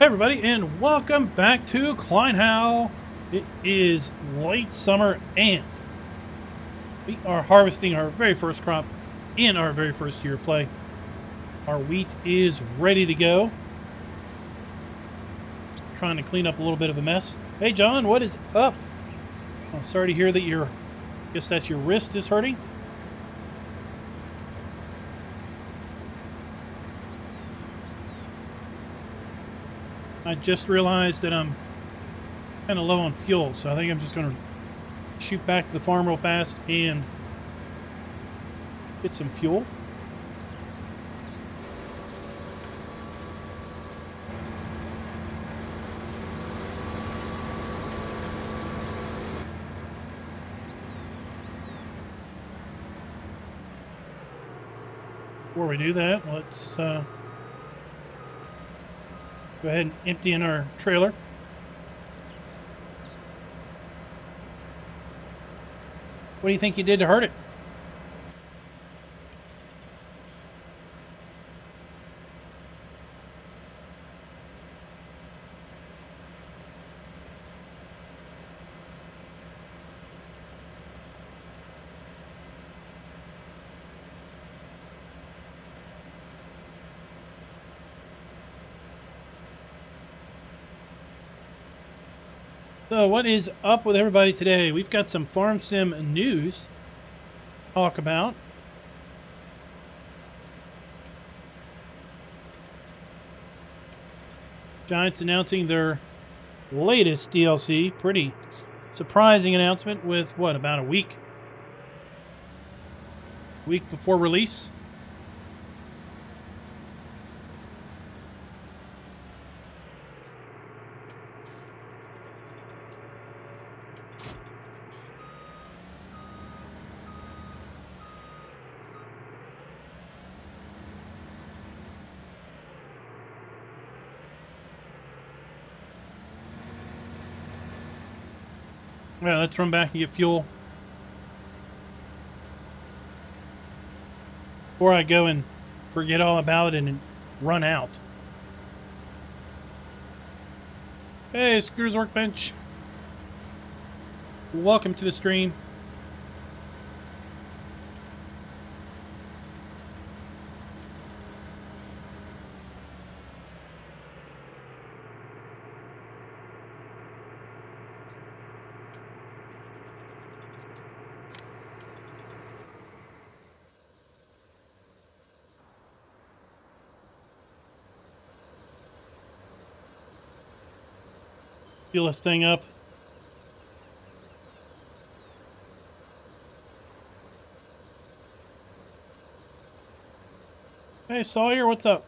Hey everybody, and welcome back to Kleinhau. It is late summer, and we are harvesting our very first crop in our very first year of play. Our wheat is ready to go. Trying to clean up a little bit of a mess. Hey John, what is up? I'm sorry to hear that your wrist is hurting. I just realized that I'm kind of low on fuel, so I think I'm just going to shoot back to the farm real fast and get some fuel. Before we do that, let's go ahead and empty in our trailer. What do you think you did to hurt it? So what is up with everybody today? We've got some farm sim news to talk about. Giants announcing their latest DLC. Pretty surprising announcement with, what, about a week before release. Well, let's run back and get fuel before I go and forget all about it and run out. Hey, Screws Workbench. Welcome to the stream. Fuel this thing up. Hey Sawyer, what's up?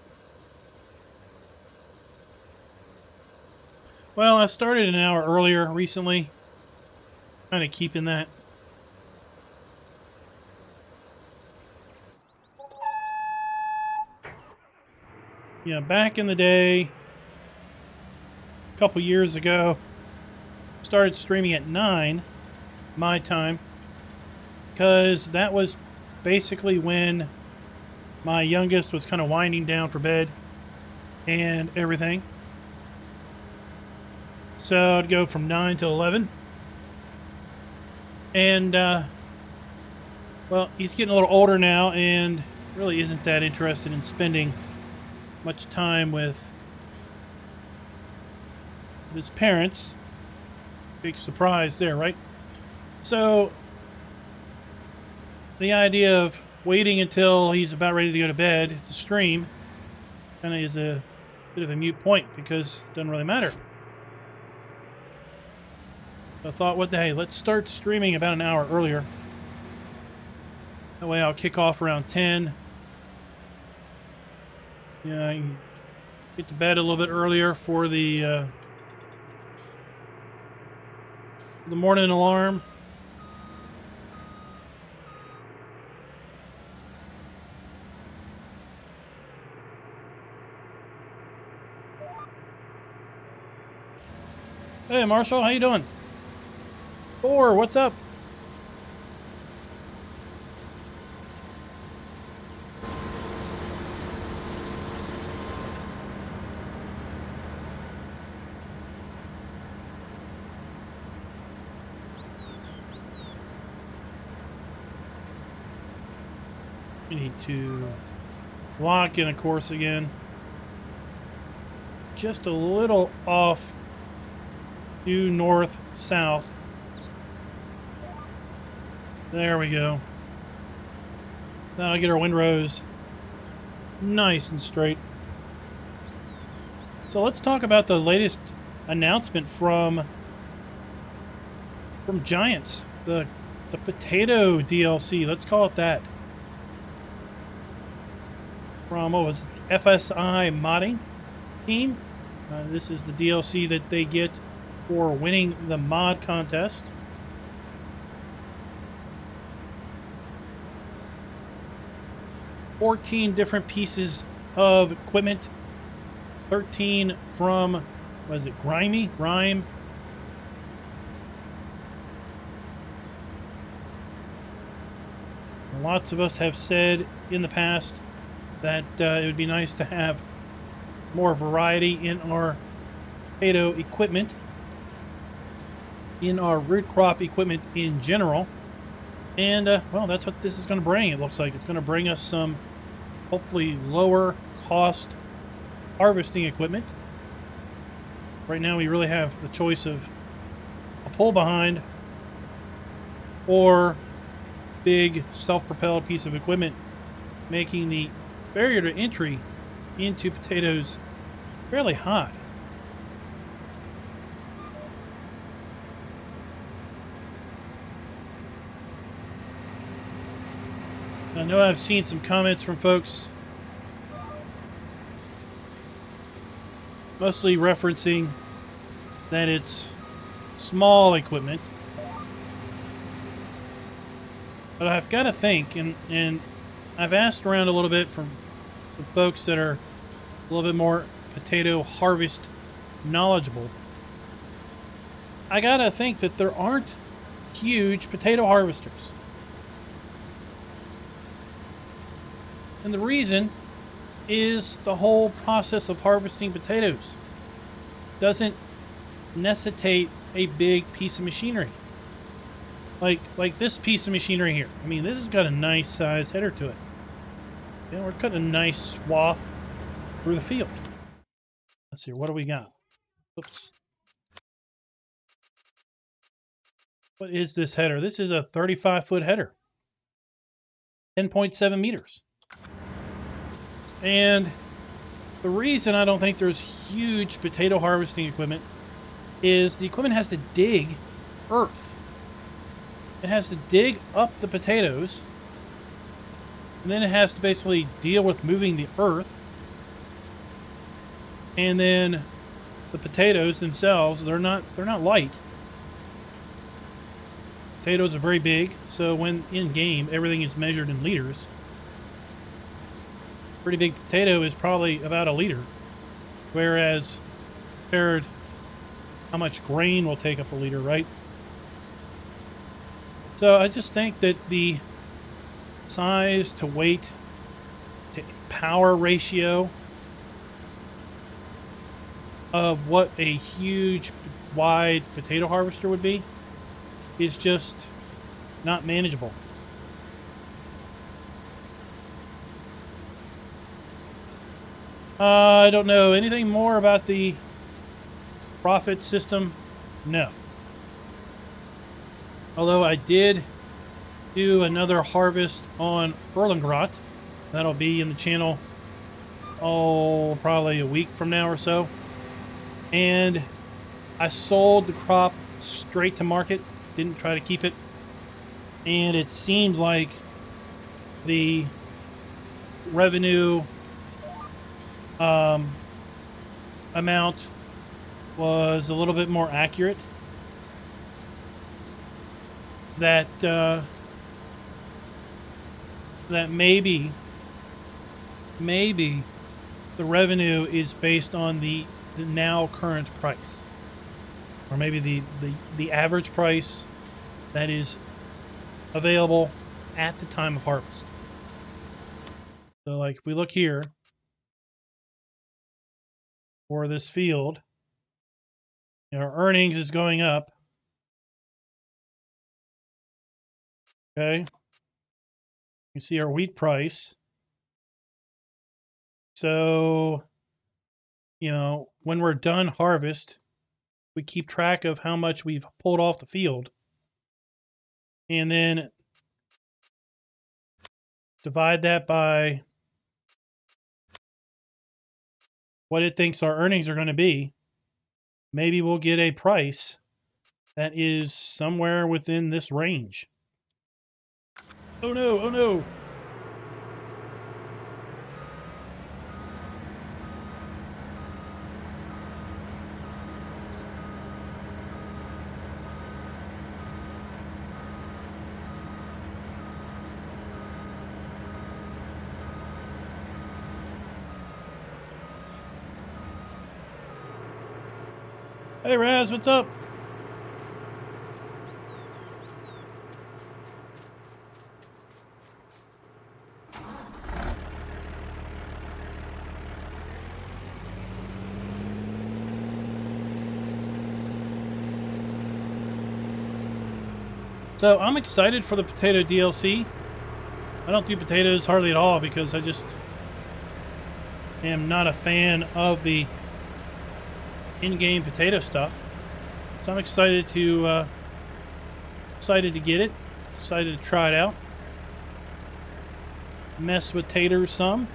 Well, I started an hour earlier recently. Kind of keeping that. Yeah, back in the day, a couple years ago, started streaming at 9 my time, because that was basically when my youngest was kind of winding down for bed and everything. So I'd go from 9 to 11. And, well, he's getting a little older now and really isn't that interested in spending much time with his parents. Big surprise there, right? So the idea of waiting until he's about ready to go to bed to stream kind of is a bit of a moot point because it doesn't really matter. I thought, what the hey, let's start streaming about an hour earlier. That way I'll kick off around 10. Yeah, I can get to bed a little bit earlier for the morning alarm. Hey Marshall, how you doing? Thor, what's up? We need to lock in a course again. Just a little off due north south. There we go. That'll get our windrows nice and straight. So let's talk about the latest announcement from Giants, the potato DLC. Let's call it that. From what was it, FSI modding team. This is the DLC that they get for winning the mod contest. $14 different pieces of equipment. 13 from, was it Grime? Lots of us have said in the past that it would be nice to have more variety in our potato equipment, in our root crop equipment in general. And, well, that's what this is going to bring. It looks like it's going to bring us some, hopefully, lower cost harvesting equipment. Right now, we really have the choice of a pull behind or big self-propelled piece of equipment, making the barrier to entry into potatoes fairly high. I know I've seen some comments from folks mostly referencing that it's small equipment. But I've got to think, and I've asked around a little bit from some folks that are a little bit more potato harvest knowledgeable. I got to think that there aren't huge potato harvesters. And the reason is the whole process of harvesting potatoes doesn't necessitate a big piece of machinery. Like this piece of machinery here. I mean, this has got a nice size header to it. You know, we're cutting a nice swath through the field. Let's see, what do we got? Oops. What is this header? This is a 35-foot header. 10.7 meters. And the reason I don't think there's huge potato harvesting equipment is the equipment has to dig earth. It has to dig up the potatoes, and then it has to basically deal with moving the earth. And then the potatoes themselves, they're not light. Potatoes are very big, so when in game, everything is measured in liters. Pretty big potato is probably about a liter, whereas compared how much grain will take up a liter, right? So I just think that the size to weight to power ratio of what a huge wide potato harvester would be is just not manageable. I don't know anything more about the profit system. No. Although I did do another harvest on Erlengrot. That'll be in the channel, oh, probably a week from now or so. And I sold the crop straight to market. Didn't try to keep it. And it seemed like the revenue amount was a little bit more accurate. That that maybe the revenue is based on the now current price, or maybe the average price that is available at the time of harvest. So like if we look here for this field, our earnings is going up. Okay. You see our wheat price. So, you know, when we're done harvest, we keep track of how much we've pulled off the field. And then divide that by what it thinks our earnings are going to be. Maybe we'll get a price that is somewhere within this range. Oh no, oh no. Hey Raz, what's up? So I'm excited for the potato DLC. I don't do potatoes hardly at all because I just am not a fan of the in-game potato stuff. So I'm excited to get it. Excited to try it out. Mess with taters some.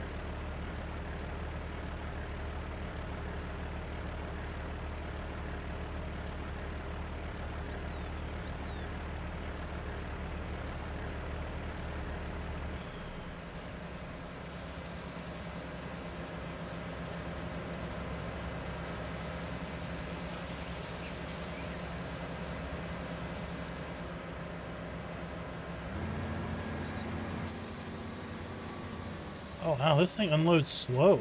Oh wow, this thing unloads slow.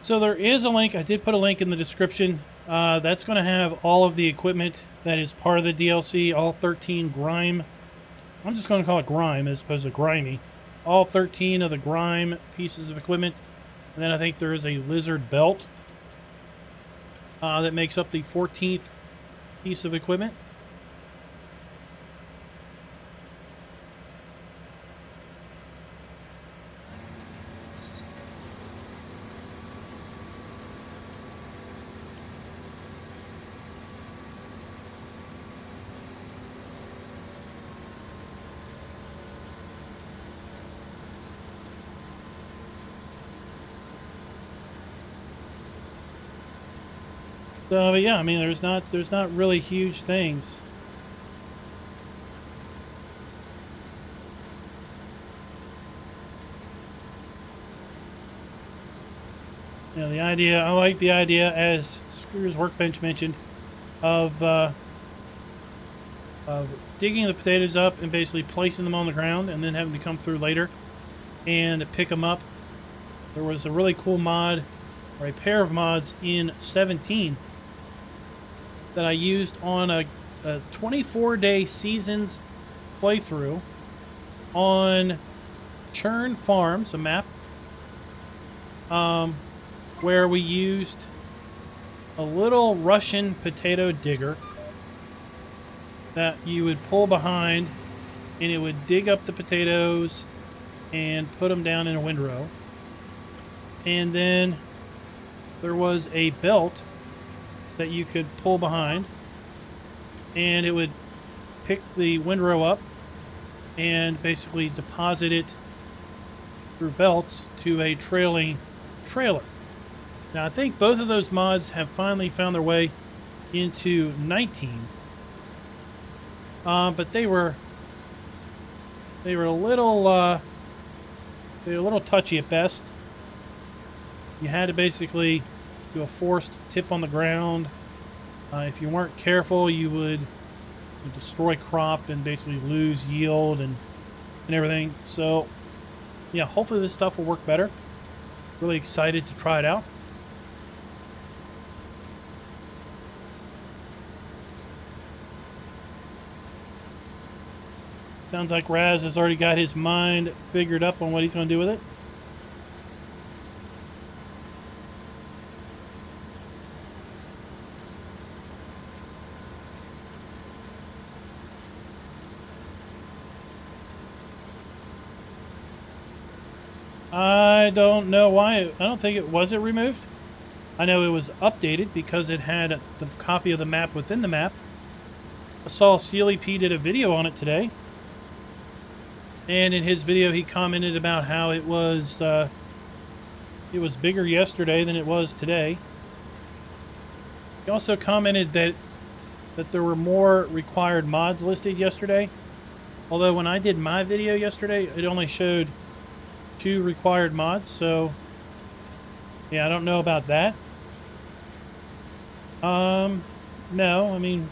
So there is a link. I did put a link in the description. That's going to have all of the equipment that is part of the DLC, all 13 grime. I'm just going to call it grime as opposed to grimy. All 13 of the grime pieces of equipment. And then I think there is a lizard belt that makes up the 14th piece of equipment. So but yeah, I mean, there's not really huge things. You know, the idea, I like the idea, as Screw's Workbench mentioned, of digging the potatoes up and basically placing them on the ground and then having to come through later and pick them up. There was a really cool mod, or a pair of mods in 17 that I used on a 24-day seasons playthrough on Churn Farms, a map, where we used a little Russian potato digger that you would pull behind, and it would dig up the potatoes and put them down in a windrow. And then there was a belt that you could pull behind, and it would pick the windrow up and basically deposit it through belts to a trailing trailer. Now I think both of those mods have finally found their way into 19, but they were a little touchy at best. You had to basically do a forced tip on the ground. If you weren't careful, you would destroy crop and basically lose yield and everything. So yeah, hopefully this stuff will work better. Really excited to try it out. Sounds like Raz has already got his mind figured up on what he's going to do with it. I don't know why. I don't think it was removed. I know it was updated because it had the copy of the map within the map. I saw Sealy P did a video on it today. And in his video, he commented about how it was bigger yesterday than it was today. He also commented that there were more required mods listed yesterday. Although when I did my video yesterday, it only showed 2 required mods. So, yeah, I don't know about that. No, I mean,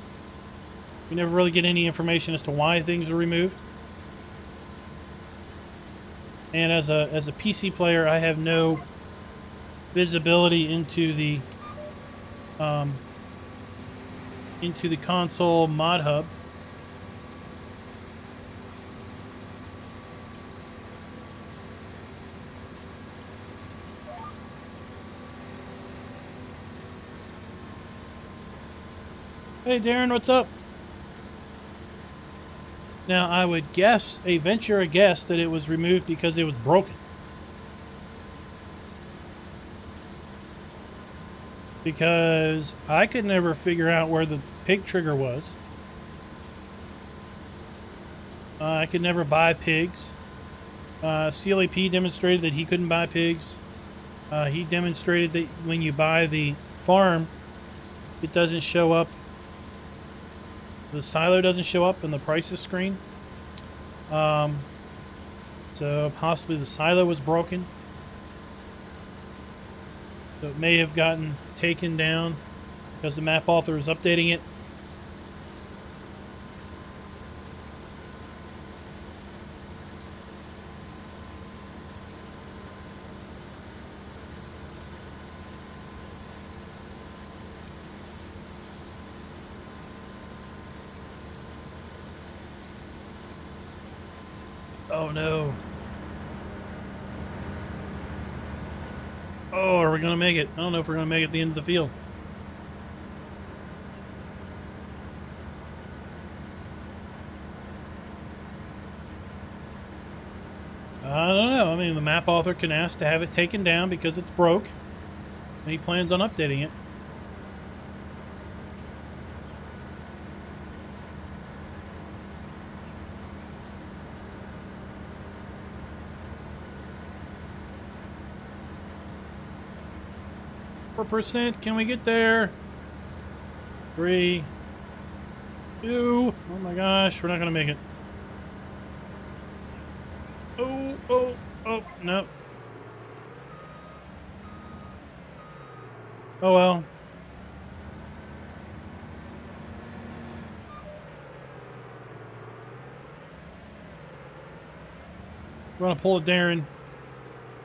we never really get any information as to why things are removed. And as a PC player, I have no visibility into the console mod hub. Hey Darren, what's up? Now I would venture a guess that it was removed because it was broken. Because I could never figure out where the pig trigger was. I could never buy pigs. CLAP demonstrated that he couldn't buy pigs. He demonstrated that when you buy the farm, it doesn't show up. The silo doesn't show up in the prices screen. So possibly the silo was broken. So it may have gotten taken down because the map author is updating it. Oh no. Oh, are we going to make it? I don't know if we're going to make it at the end of the field. I don't know. I mean, the map author can ask to have it taken down because it's broke. And he plans on updating it. %. Can we get there? 3, 2. Oh my gosh, we're not gonna make it. Oh, no. Oh well. We're gonna pull a Darren.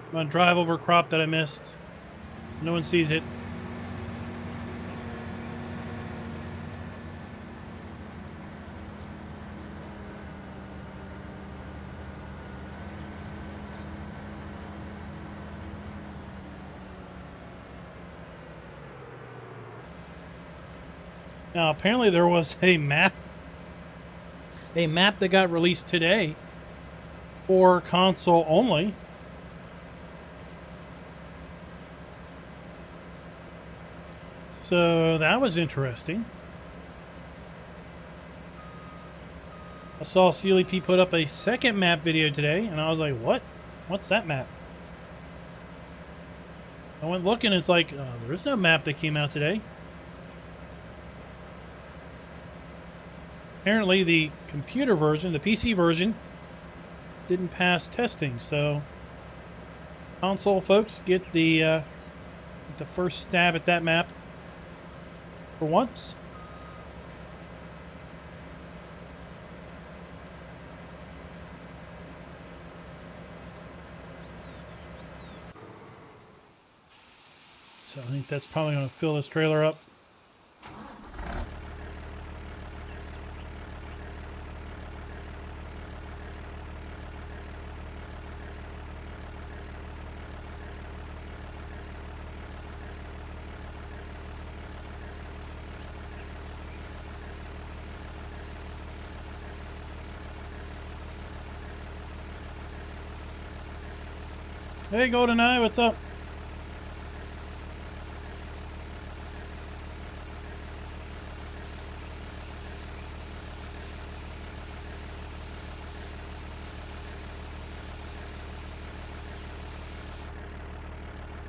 I'm gonna drive over a crop that I missed. No one sees it. Now, apparently there was a map that got released today for console only. So that was interesting. I saw CLEP put up a second map video today, and I was like, what? What's that map? I went looking, it's like, there's no map that came out today. Apparently the computer version, the PC version, didn't pass testing, so console folks get the first stab at that map for once. So I think that's probably going to fill this trailer up. Hey, GoldenEye, what's up?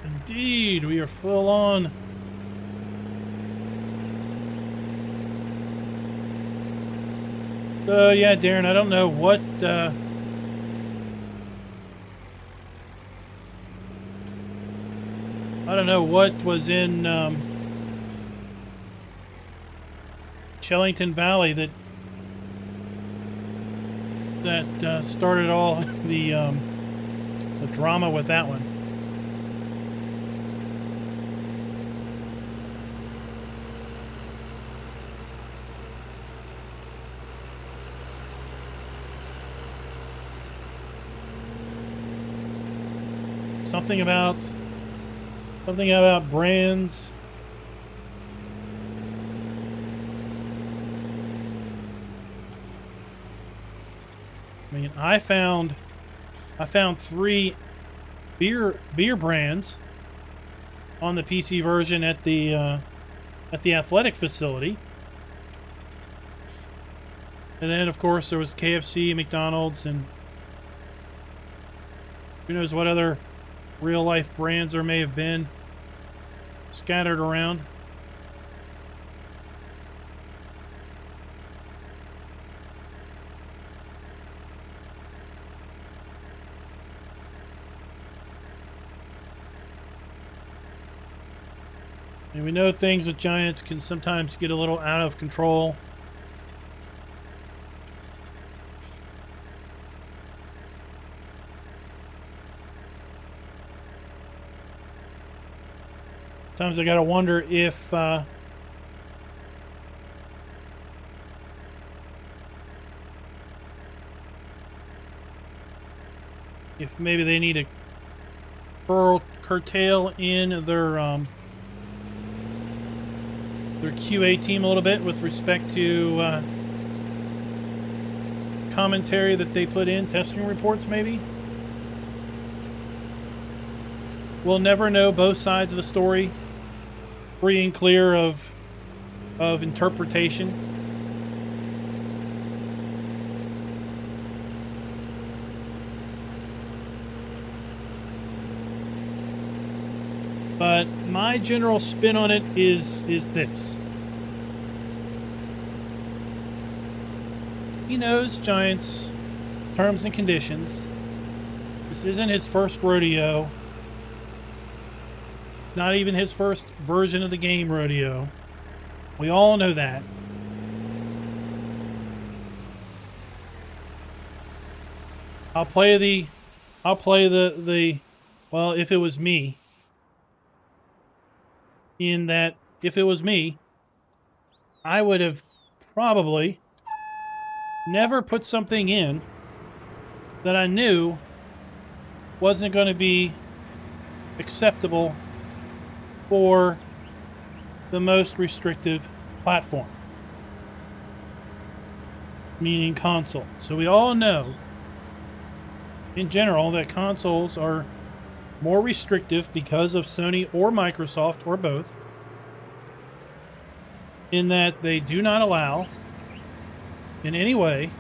Indeed, we are full on. Yeah, Darren, I don't know what was in Shellington Valley that started all the drama with that one. Something about brands. I mean, I found 3 beer brands on the PC version at the athletic facility. And then, of course, there was KFC, McDonald's, and who knows what other real-life brands there may have been scattered around. And we know things with Giants can sometimes get a little out of control. Sometimes I gotta wonder if maybe they need to curtail in their QA team a little bit with respect to commentary that they put in, testing reports maybe. We'll never know both sides of the story free and clear of interpretation. But my general spin on it is this. He knows Giants' terms and conditions. This isn't his first rodeo. Not even his first version of the game rodeo. We all know that. I'll play the well, if it was me. In that, if it was me, I would have probably never put something in that I knew wasn't going to be acceptable for the most restrictive platform, meaning console. So we all know, in general, that consoles are more restrictive because of Sony or Microsoft or both, in that they do not allow in any way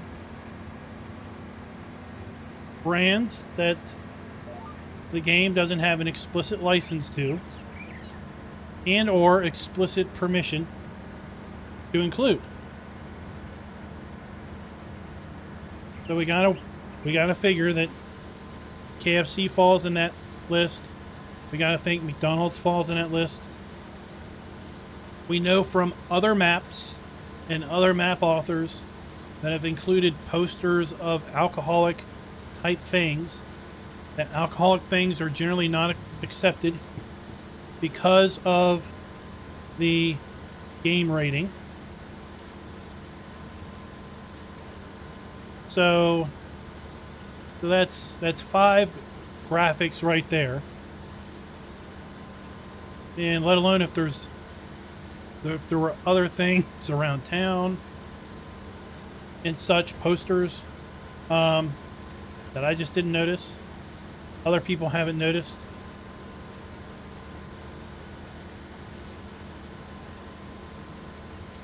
brands that the game doesn't have an explicit license to and or explicit permission to include. So we gotta figure that KFC falls in that list. We gotta think McDonald's falls in that list. We know from other maps and other map authors that have included posters of alcoholic type things that alcoholic things are generally not accepted because of the game rating. So that's 5 graphics right there. And let alone if there were other things around town and such, posters that I just didn't notice. other people haven't noticed.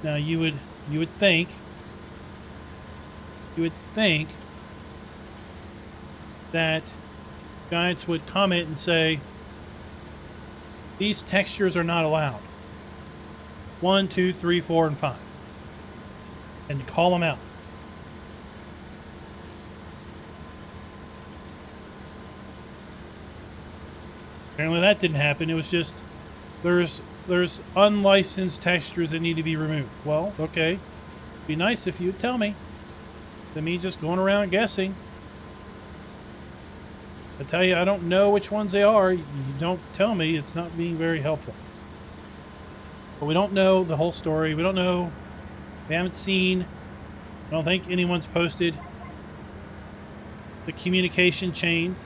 Now you would think that Giants would comment and say, these textures are not allowed. 1, 2, 3, 4, and 5. And call them out. Apparently that didn't happen. It was just there's unlicensed textures that need to be removed. Well, okay. It'd be nice if you'd tell me than me just going around guessing. I tell you, I don't know which ones they are. You don't tell me, it's not being very helpful. But we don't know the whole story. We don't know. We haven't seen. I don't think anyone's posted the communication chain.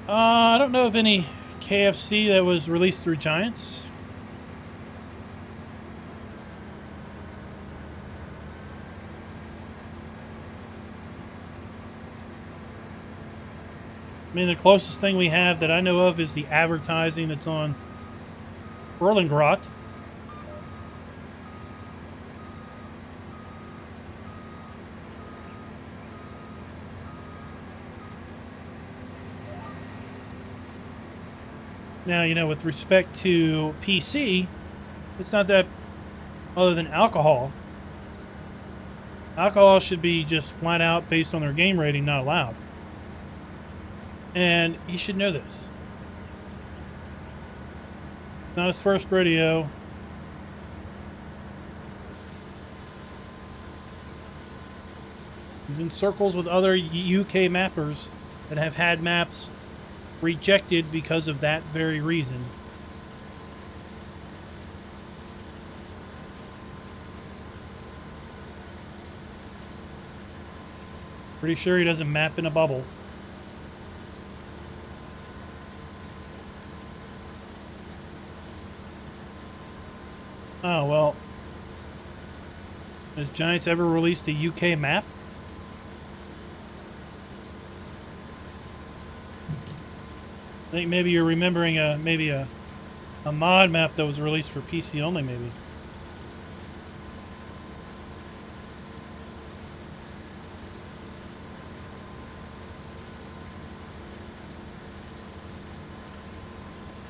I don't know of any KFC that was released through Giants. I mean, the closest thing we have that I know of is the advertising that's on Erlengrot. Now, you know, with respect to PC, it's not that other than alcohol. Alcohol should be just flat out based on their game rating, not allowed. And you should know this. Not his first rodeo. He's in circles with other UK mappers that have had maps rejected because of that very reason. Pretty sure he doesn't map in a bubble. Oh, well. Has Giants ever released a UK map? I think maybe you're remembering a mod map that was released for PC only, maybe.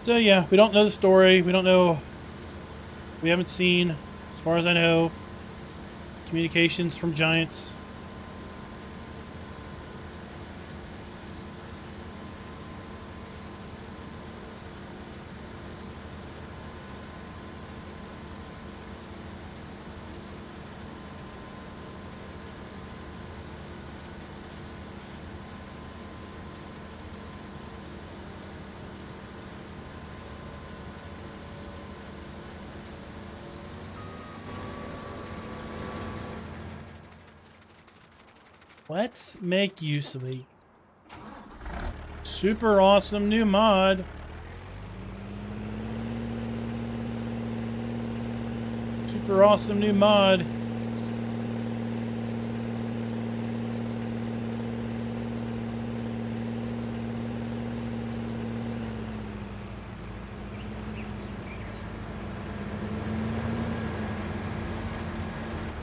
So yeah, we don't know the story. We don't know. We haven't seen, as far as I know, communications from Giants. Let's make use of a super awesome new mod. Super awesome new mod.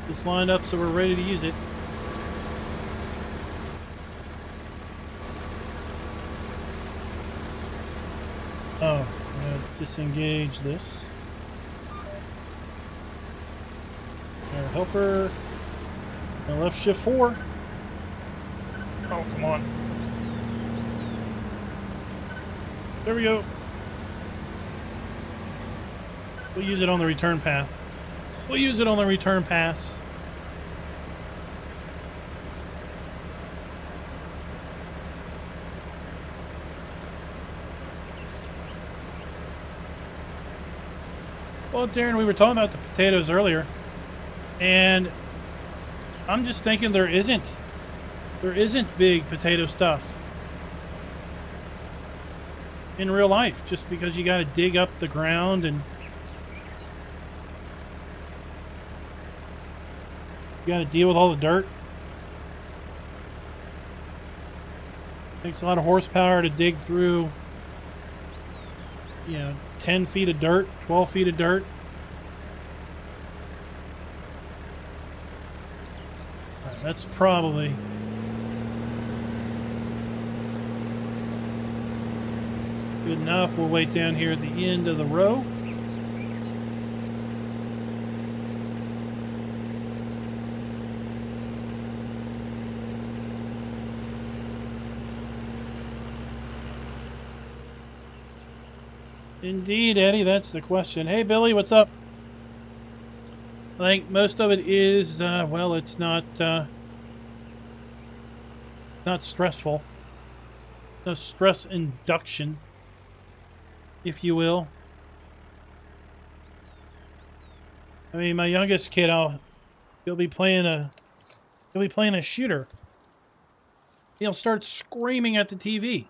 Just lined up so we're ready to use it. Oh, I'm going to disengage this. Our helper. And left shift 4. Oh, come on. There we go. We'll use it on the return path. We'll use it on the return pass. Well, Darren, we were talking about the potatoes earlier, and I'm just thinking there isn't big potato stuff. in real life, just because you got to dig up the ground and you got to deal with all the dirt. Takes a lot of horsepower to dig through, 10 feet of dirt, 12 feet of dirt. All right, that's probably good enough. We'll wait down here at the end of the row. Indeed, Eddie, that's the question. Hey, Billy, what's up? I think most of it is, well, it's not stressful. No stress induction, if you will. I mean, my youngest kid, he'll be playing a shooter. He'll start screaming at the TV.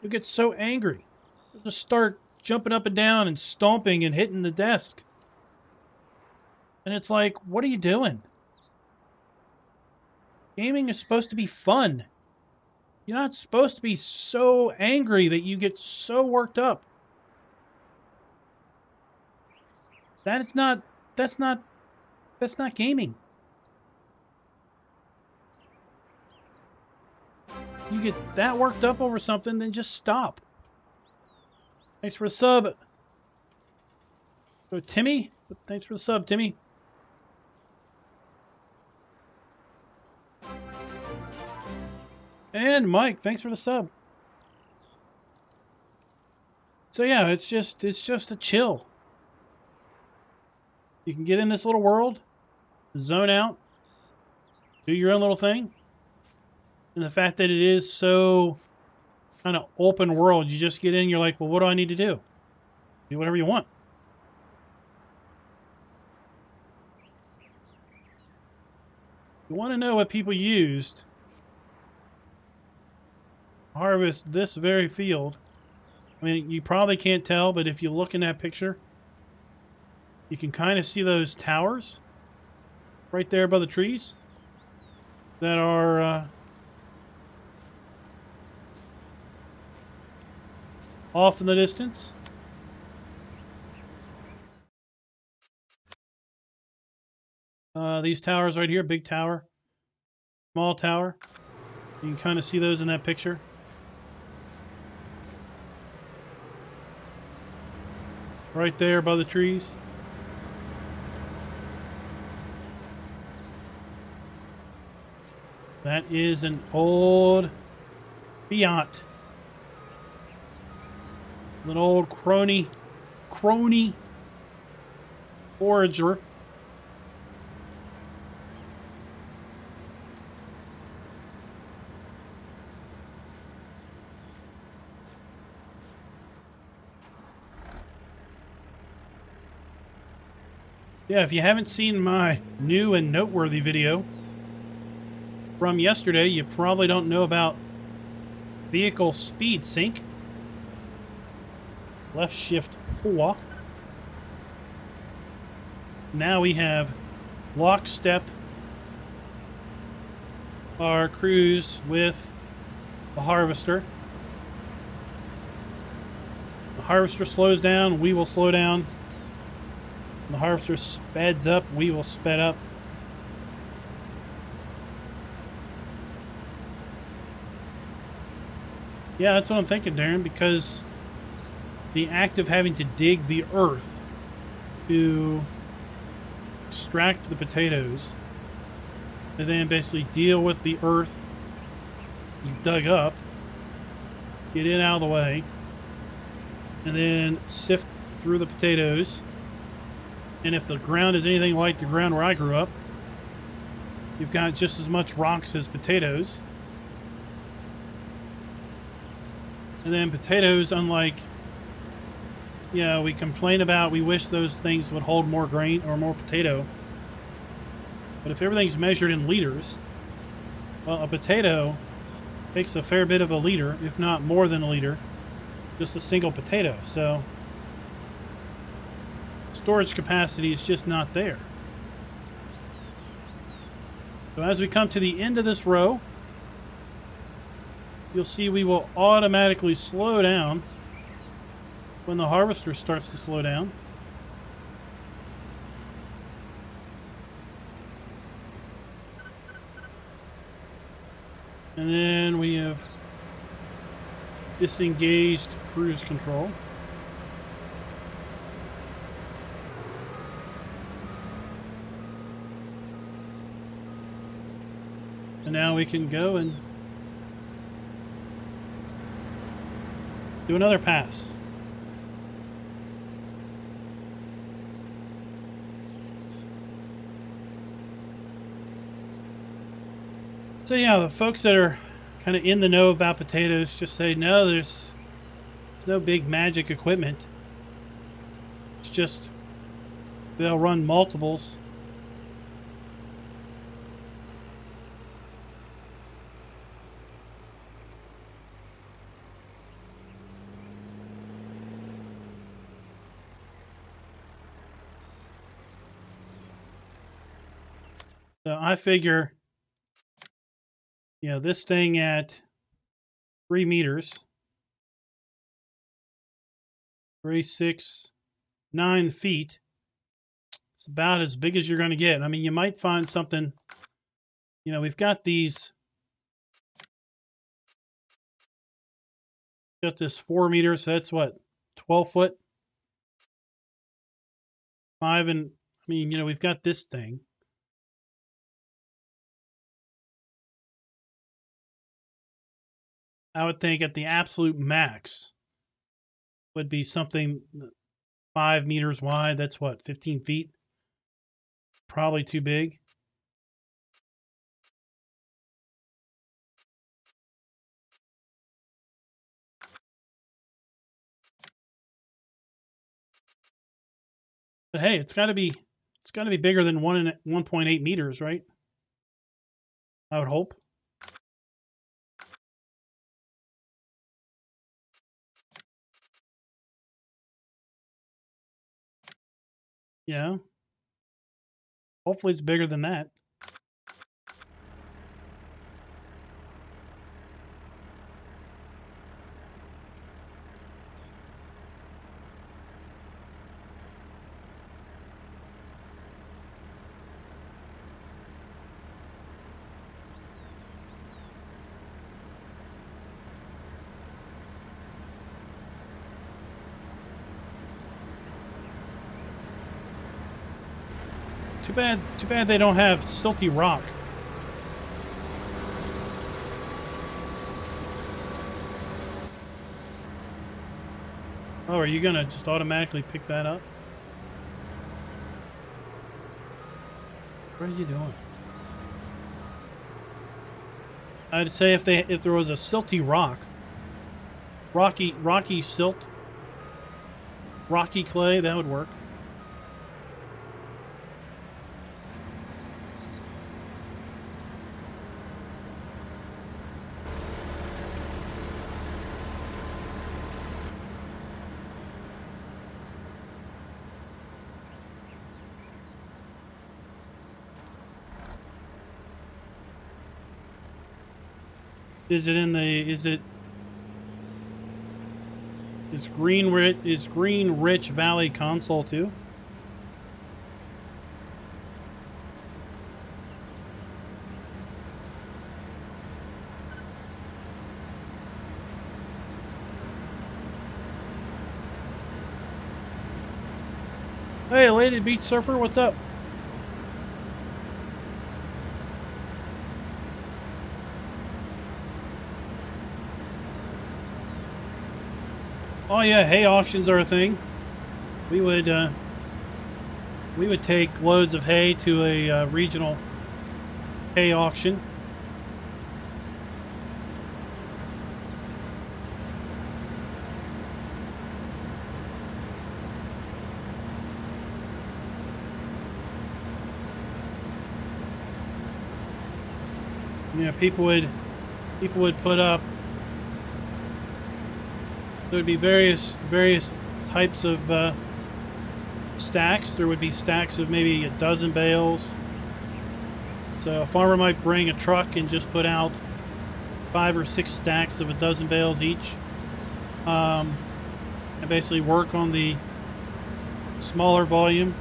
He'll get so angry. He'll just start jumping up and down and stomping and hitting the desk. And it's like, what are you doing? Gaming is supposed to be fun. You're not supposed to be so angry that you get so worked up. That's not gaming. You get that worked up over something, then just stop. Thanks for the sub. So Timmy, thanks for the sub, Timmy. And Mike, thanks for the sub. So yeah, it's just a chill. You can get in this little world, zone out, do your own little thing. And the fact that it is so kind of open world, you just get in, you're like, well, what do I need to do? Do whatever you want. You want to know what people used to harvest this very field. I mean, you probably can't tell, but if you look in that picture, you can kind of see those towers right there by the trees that are off in the distance. These towers right here, big tower, small tower. You can kind of see those in that picture. Right there by the trees. That is an old Fiat. An old crony Forager. Yeah, if you haven't seen my new and noteworthy video from yesterday, you probably don't know about vehicle speed sync. Left shift 4. Now we have lockstep our cruise with the harvester. The harvester slows down, we will slow down. When the harvester speds up, we will sped up. Yeah, that's what I'm thinking, Darren, because the act of having to dig the earth to extract the potatoes and then basically deal with the earth you've dug up, get it out of the way, and then sift through the potatoes. And if the ground is anything like the ground where I grew up, you've got just as much rocks as potatoes. And then potatoes, unlike, we complain about, we wish those things would hold more grain or more potato. But if everything's measured in liters, well, a potato takes a fair bit of a liter, if not more than a liter, just a single potato. So storage capacity is just not there. So as we come to the end of this row, you'll see we will automatically slow down when the harvester starts to slow down. And then we have disengaged cruise control. And now we can go and do another pass. So yeah, the folks that are kind of in the know about potatoes just say, no, there's no big magic equipment. It's just they'll run multiples. So I figure, you know, this thing at 3 meters, 3, 6, 9 feet, it's about as big as you're going to get. I mean, you might find something, you know, we've got these, got this 4 meters, so that's what, 12 foot? 5 and, I mean, you know, we've got this thing. I would think at the absolute max would be something 5 meters wide. That's what, 15 feet? Probably too big. But hey, it's got to be bigger than 1.8 meters, right? I would hope. Yeah. Hopefully it's bigger than that. Too bad they don't have silty rock. Oh, are you gonna just automatically pick that up? What are you doing? I'd say if there was a silty rock, rocky silt, rocky clay, that would work. Is it in the, is Green Rich Valley console too? Hey, Lady Beach Surfer, what's up? Oh yeah, hay auctions are a thing. We would take loads of hay to a regional hay auction. You know, people would put up There would be various types of stacks. There would be stacks of maybe a dozen bales. So a farmer might bring a truck and just put out 5 or 6 stacks of a dozen bales each, and basically work on the smaller volume.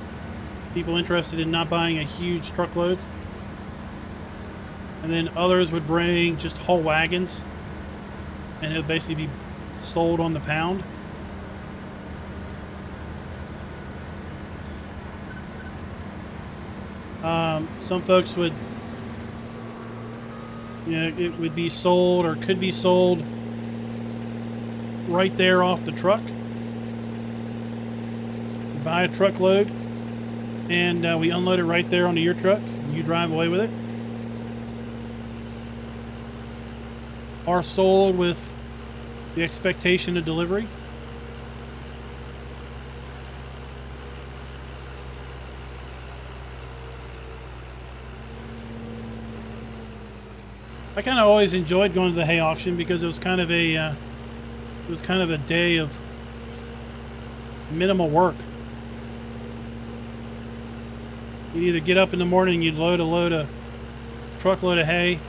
People interested in not buying a huge truckload. And then others would bring just whole wagons, and it would basically be sold on the pound. Some folks would, it would be sold or could be sold right there off the truck. You buy a truckload, and we unload it right there onto your truck, and you drive away with it. Or sold with the expectation of delivery. I kind of always enjoyed going to the hay auction because it was kind of a day of minimal work. You'd either get up in the morning and you'd load a truckload of hay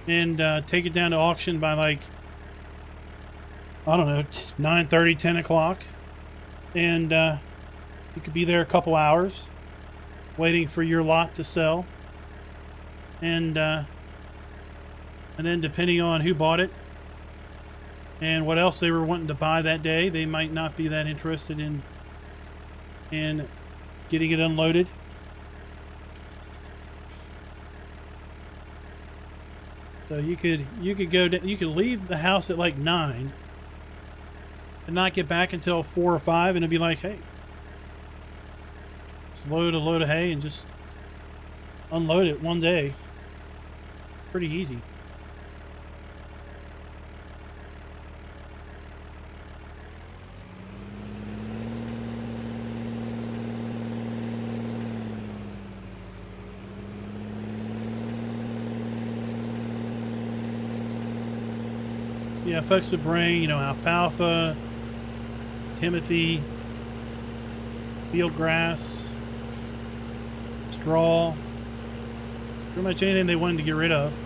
and take it down to auction by, like, I don't know, 9:30, 10 o'clock. And you could be there a couple hours waiting for your lot to sell. And then depending on who bought it and what else they were wanting to buy that day, they might not be that interested in getting it unloaded. So you could leave the house at like 9 and not get back until 4 or 5, and it'd be like, hey, just load a load of hay and just unload it one day. Pretty easy. Yeah, folks would bring, alfalfa, timothy, field grass, straw, pretty much anything they wanted to get rid of.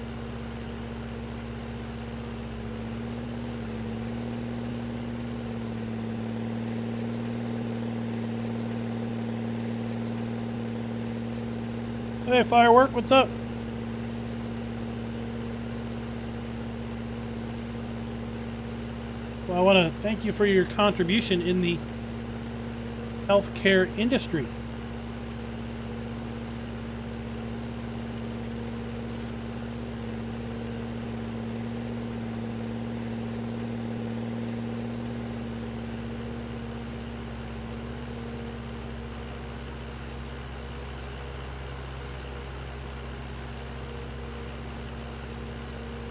Hey, Firework, what's up? Well, I want to thank you for your contribution in the healthcare industry.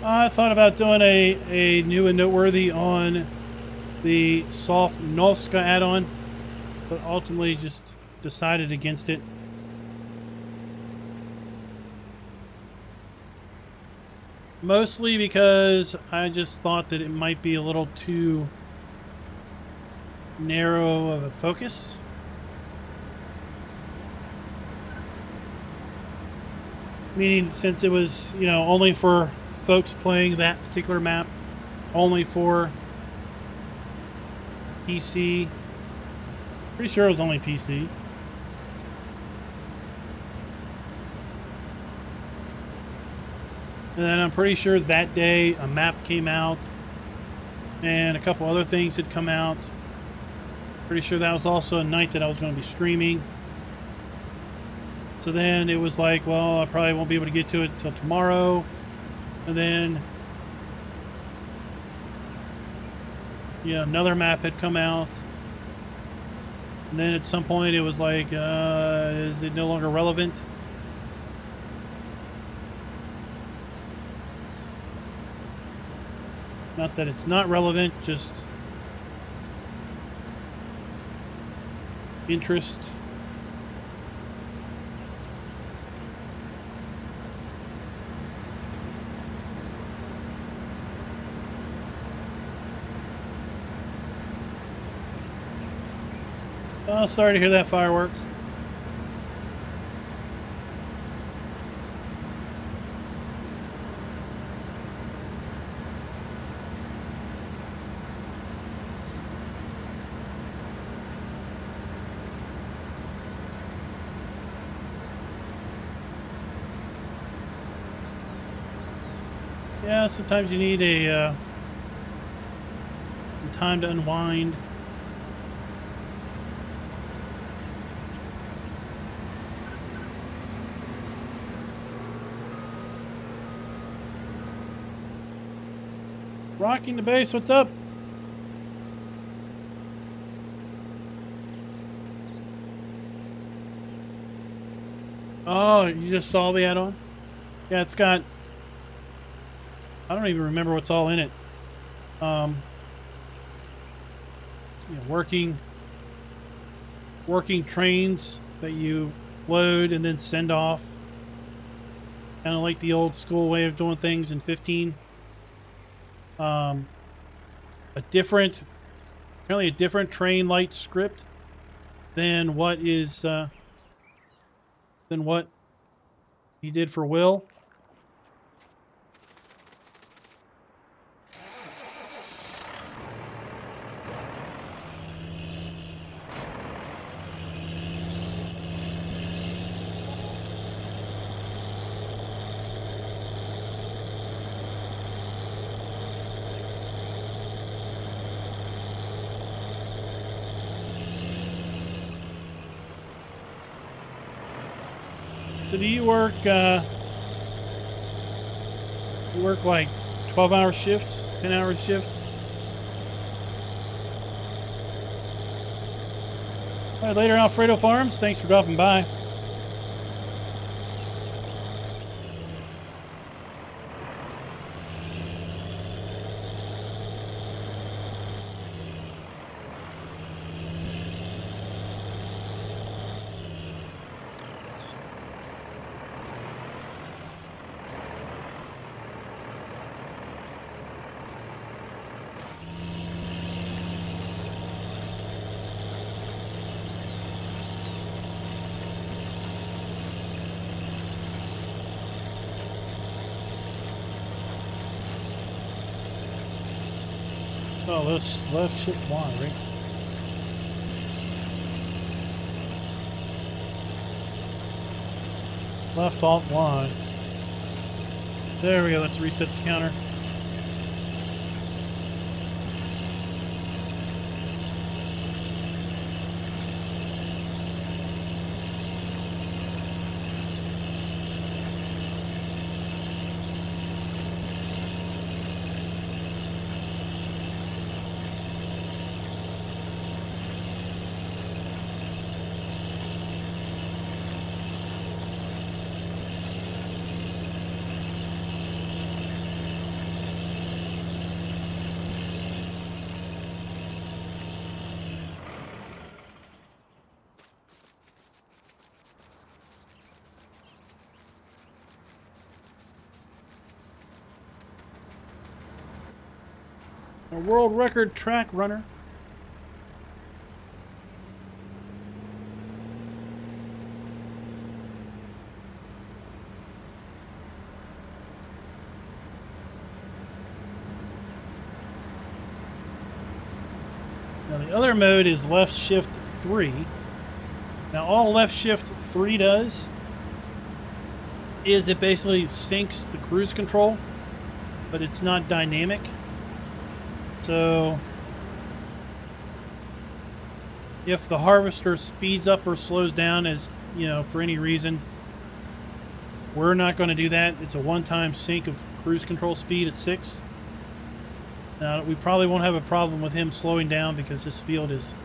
I thought about doing a new and noteworthy on the soft Noska add-on, but ultimately just decided against it. Mostly because I just thought that it might be a little too narrow of a focus. Meaning, since it was, only for folks playing that particular map, only for PC. Pretty sure it was only PC. And then I'm pretty sure that day a map came out and a couple other things had come out. Pretty sure that was also a night that I was going to be streaming. So then it was like, well, I probably won't be able to get to it till tomorrow. And then, another map had come out. And then at some point it was like, is it no longer relevant? Not that it's not relevant, just interest. Oh, sorry to hear that, firework. Yeah, sometimes you need a time to unwind. Rocking the base, what's up? Oh, you just saw the add-on? Yeah, it's got, I don't even remember what's all in it. You know, working trains that you load and then send off. Kind of like the old school way of doing things in 15. Apparently a different train light script than what he did for Will. So do you work like 12-hour shifts, 10-hour shifts? All right, later, Alfredo Farms. Thanks for dropping by. Oh, let's left shift Y, right? Left alt Y. There we go. Let's reset the counter. A world record track runner. Now the other mode is left shift 3. Now all left shift 3 does is it basically syncs the cruise control, but it's not dynamic. So if the harvester speeds up or slows down, as you know, for any reason, we're not going to do that. It's a one-time sync of cruise control speed at 6. Now we probably won't have a problem with him slowing down because this field is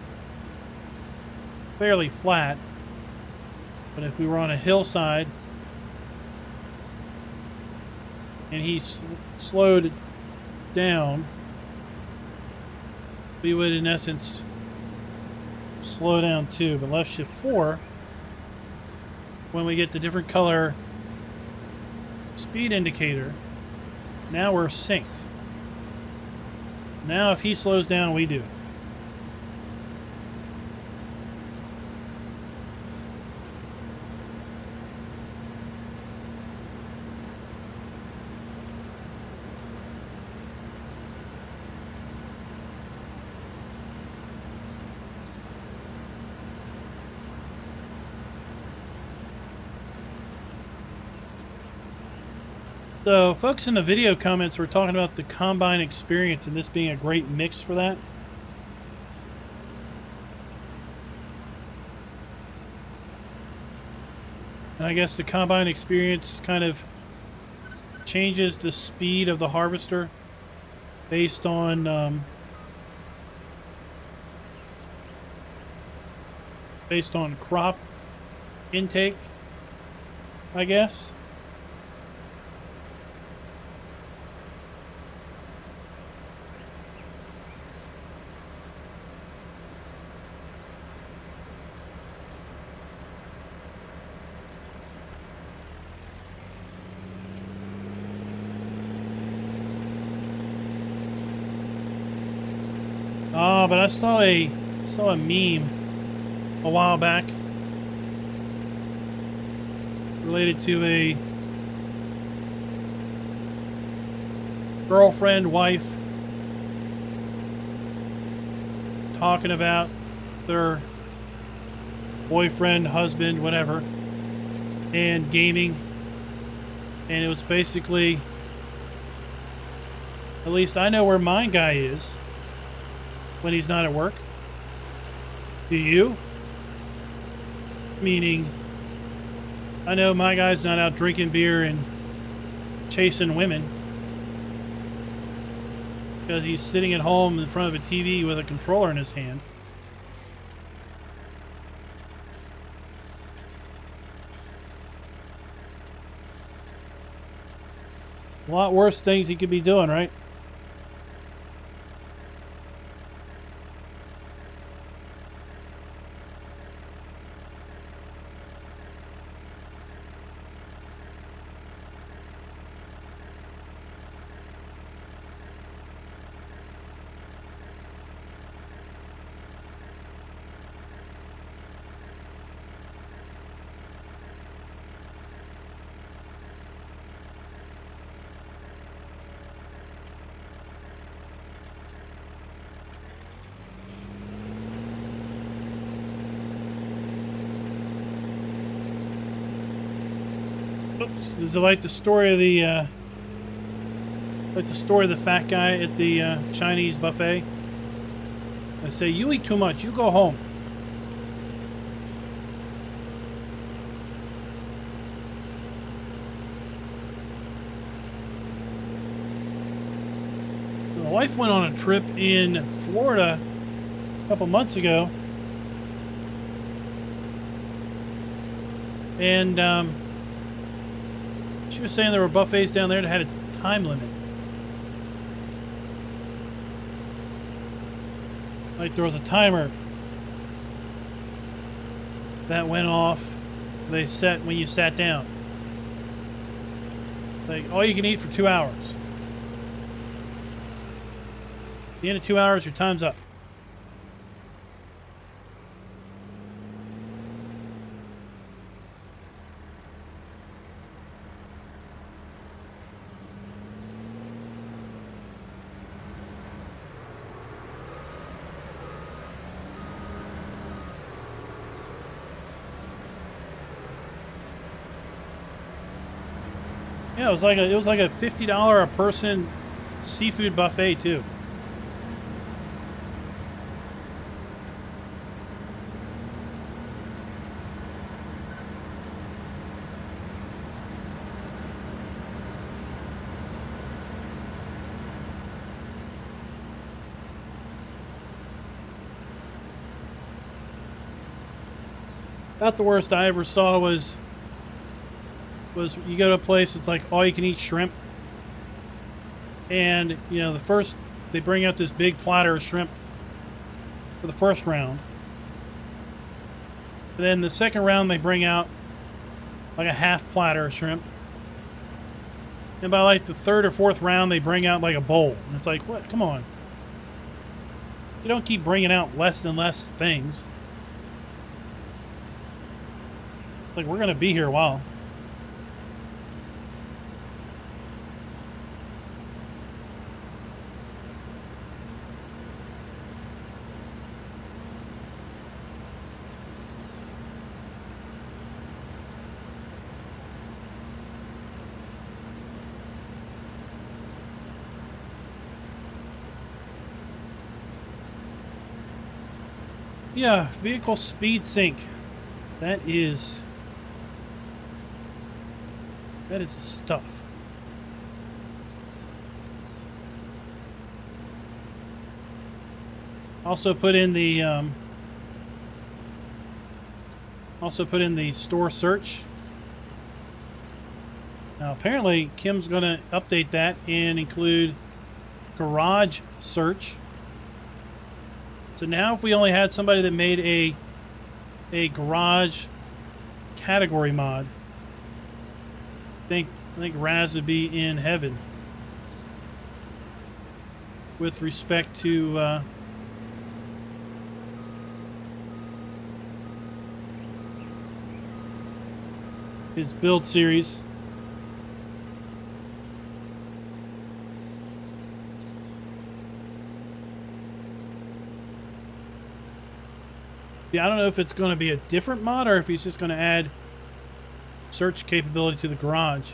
fairly flat. But if we were on a hillside and he slowed down, we would in essence slow down too. But left shift 4, when we get the different color speed indicator, now we're synced. Now if he slows down, we do. So folks in the video comments were talking about the combine experience and this being a great mix for that. And I guess the combine experience kind of changes the speed of the harvester based on crop intake, I guess. Oh, but I saw a meme a while back related to a girlfriend, wife talking about their boyfriend, husband, whatever, and gaming. And it was basically, at least I know where my guy is when he's not at work. Do you? Meaning, I know my guy's not out drinking beer and chasing women because he's sitting at home in front of a TV with a controller in his hand. A lot worse things he could be doing, right? Oops, is it like the story of the fat guy at the Chinese buffet? They say, you eat too much, you go home. So my wife went on a trip in Florida a couple months ago, and she was saying there were buffets down there that had a time limit. Like there was a timer that went off. They set when you sat down. Like all you can eat for 2 hours. At the end of 2 hours, your time's up. Yeah, it was like a $50 a person seafood buffet too. About the worst I ever saw was you go to a place, it's like all you can eat shrimp, and you know they bring out this big platter of shrimp for the first round, and then the second round they bring out like a half platter of shrimp, and by like the third or fourth round they bring out like a bowl, and it's like, what, come on, you don't keep bringing out less and less things. Like, we're gonna be here a while. Yeah, vehicle speed sync. That is the stuff. Also put in the store search. Now apparently Kim's going to update that and include garage search. So now if we only had somebody that made a garage category mod, I think Raz would be in heaven with respect to his build series. Yeah, I don't know if it's going to be a different mod or if he's just going to add search capability to the garage.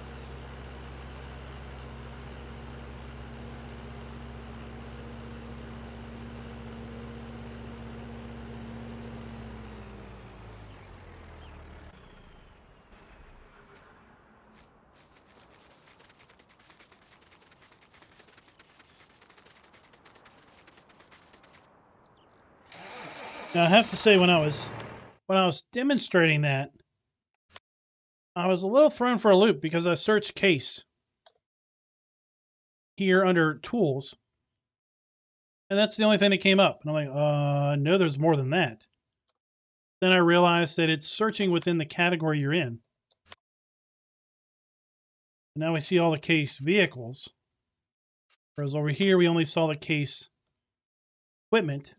Now I have to say, when I was demonstrating that, I was a little thrown for a loop because I searched case here under tools, and that's the only thing that came up. And I'm like, no, there's more than that. Then I realized that it's searching within the category you're in. And now we see all the case vehicles, whereas over here we only saw the case equipment.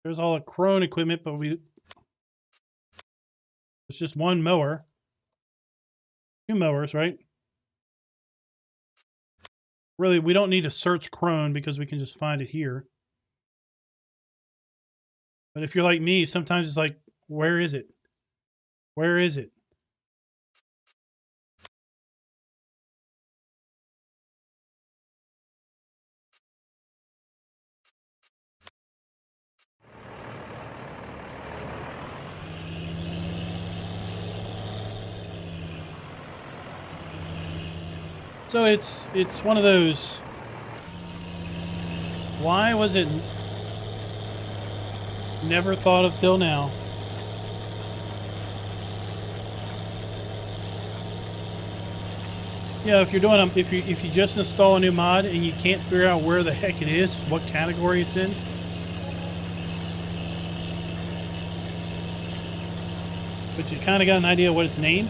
There's all the Krone equipment, but it's just one mower. 2 mowers, right? Really, we don't need to search Krone because we can just find it here. But if you're like me, sometimes it's like, where is it? Where is it? So it's one of those, why was it never thought of till now? Yeah, if you're doing if you just install a new mod and you can't figure out where the heck it is, what category it's in, but you kind of got an idea what it's named.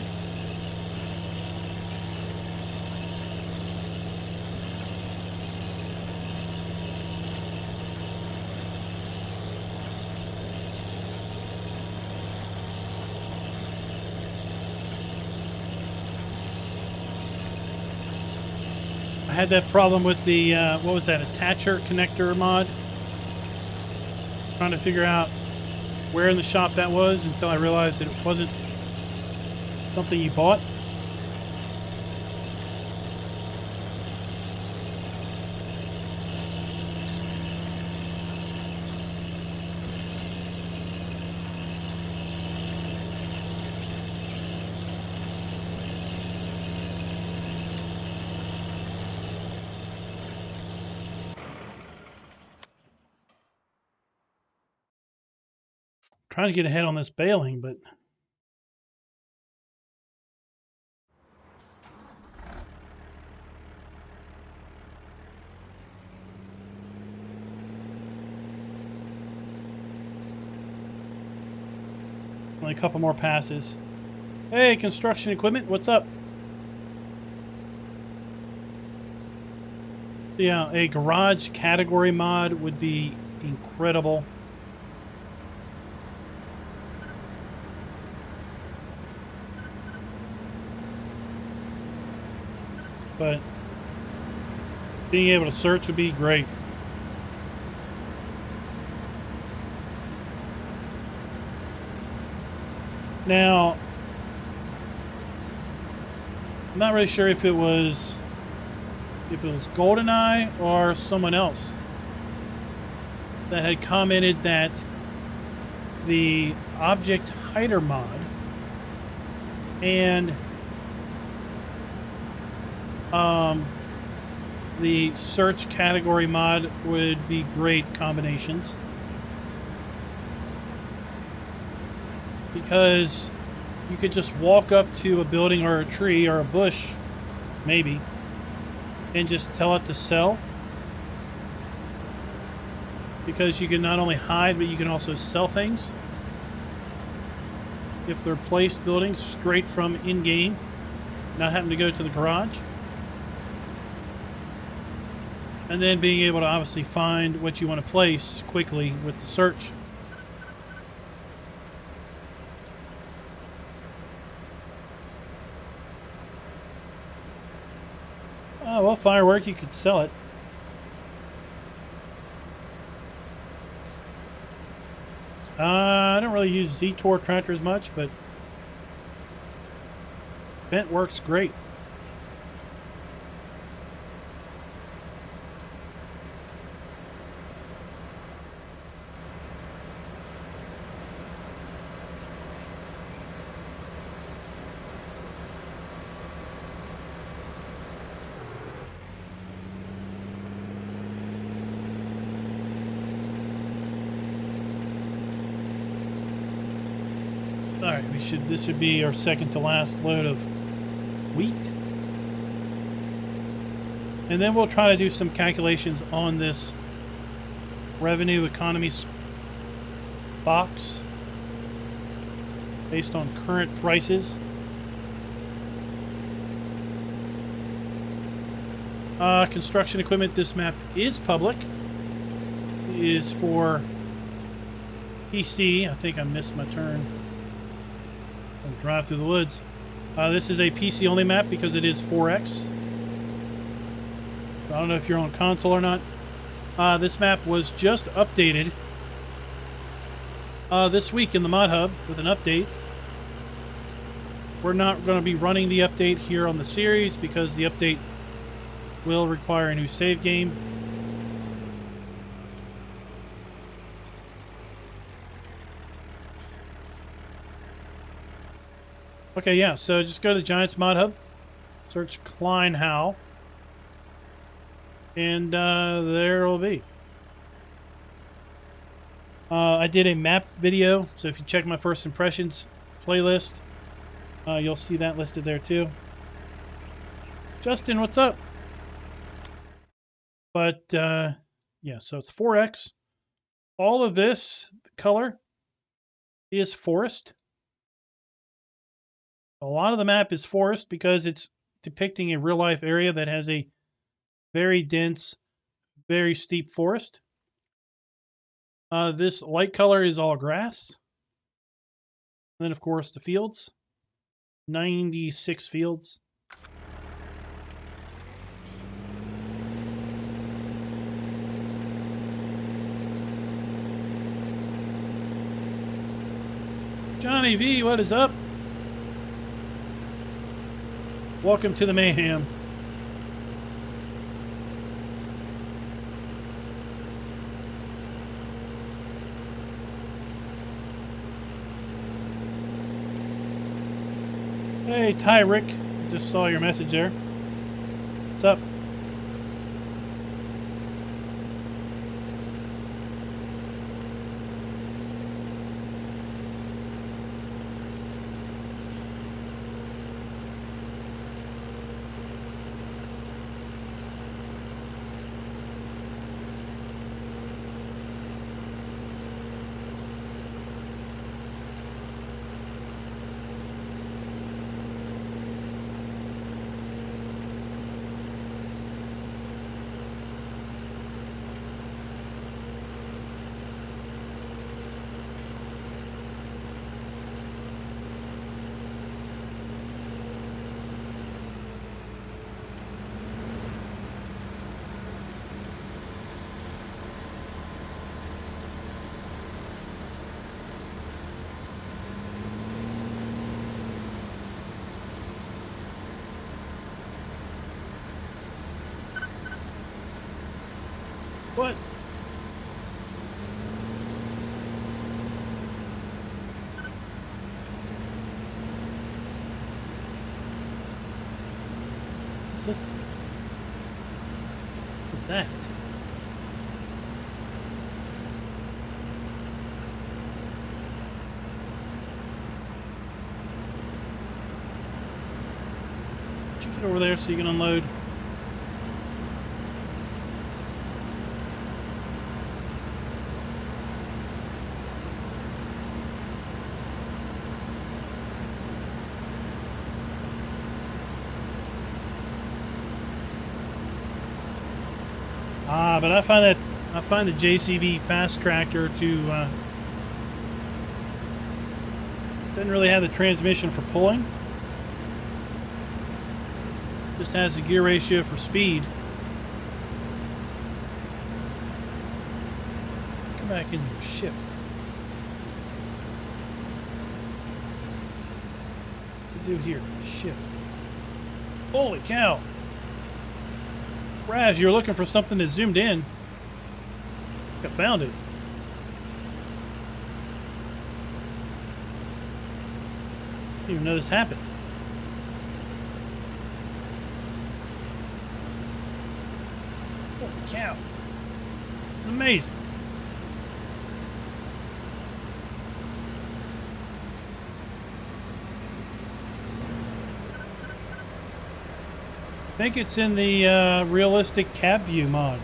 I had that problem with the, what was that, attacher connector mod? Trying to figure out where in the shop that was until I realized that it wasn't something you bought. Trying to get ahead on this baling, but only a couple more passes. Hey, construction equipment, what's up? Yeah, a garage category mod would be incredible. But being able to search would be great. Now, I'm not really sure if it was if it was GoldenEye or someone else that had commented that the object hider mod and the search category mod would be great combinations, because you could just walk up to a building or a tree or a bush, maybe, and just tell it to sell, because you can not only hide, but you can also sell things if they're placed buildings straight from in-game, not having to go to the garage. And then being able to obviously find what you want to place quickly with the search. Oh, well, firework, you could sell it. I don't really use Z-Tor tractors much, but Bent works great. All right, this should be our second to last load of wheat. And then we'll try to do some calculations on this revenue economy box based on current prices. Construction equipment, this map is public. It is for PC. I think I missed my turn. I'll drive through the woods. This is a PC only map because it is 4X. I don't know if you're on console or not. This map was just updated this week in the Mod Hub with an update. We're not going to be running the update here on the series because the update will require a new save game. Okay, yeah, so just go to the Giants Mod Hub, search Kleinhau, and there it'll be. I did a map video, so if you check my first impressions playlist, you'll see that listed there too. Justin, what's up? But yeah, so it's 4X. All of this color is forest. A lot of the map is forest because it's depicting a real life area that has a very dense, very steep forest. This light color is all grass. And then, of course, the fields. 96 fields. Johnny V, what is up? Welcome to the mayhem. Hey, Tyrick, just saw your message there. What's up? What? System. What's that? Should you get over there so you can unload? But I find the JCB fast tractor to doesn't really have the transmission for pulling. Just has the gear ratio for speed. Let's come back in here. Shift. What's it do here? Shift. Holy cow! Raz, you were looking for something that zoomed in. I found it. Didn't even know this happened. Holy cow. It's amazing. I think it's in the realistic cab view mod.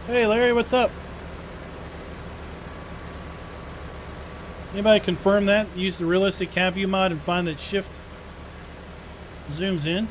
Hey Larry, what's up? Anybody confirm that? Use the realistic cab view mod and find that shift zooms in.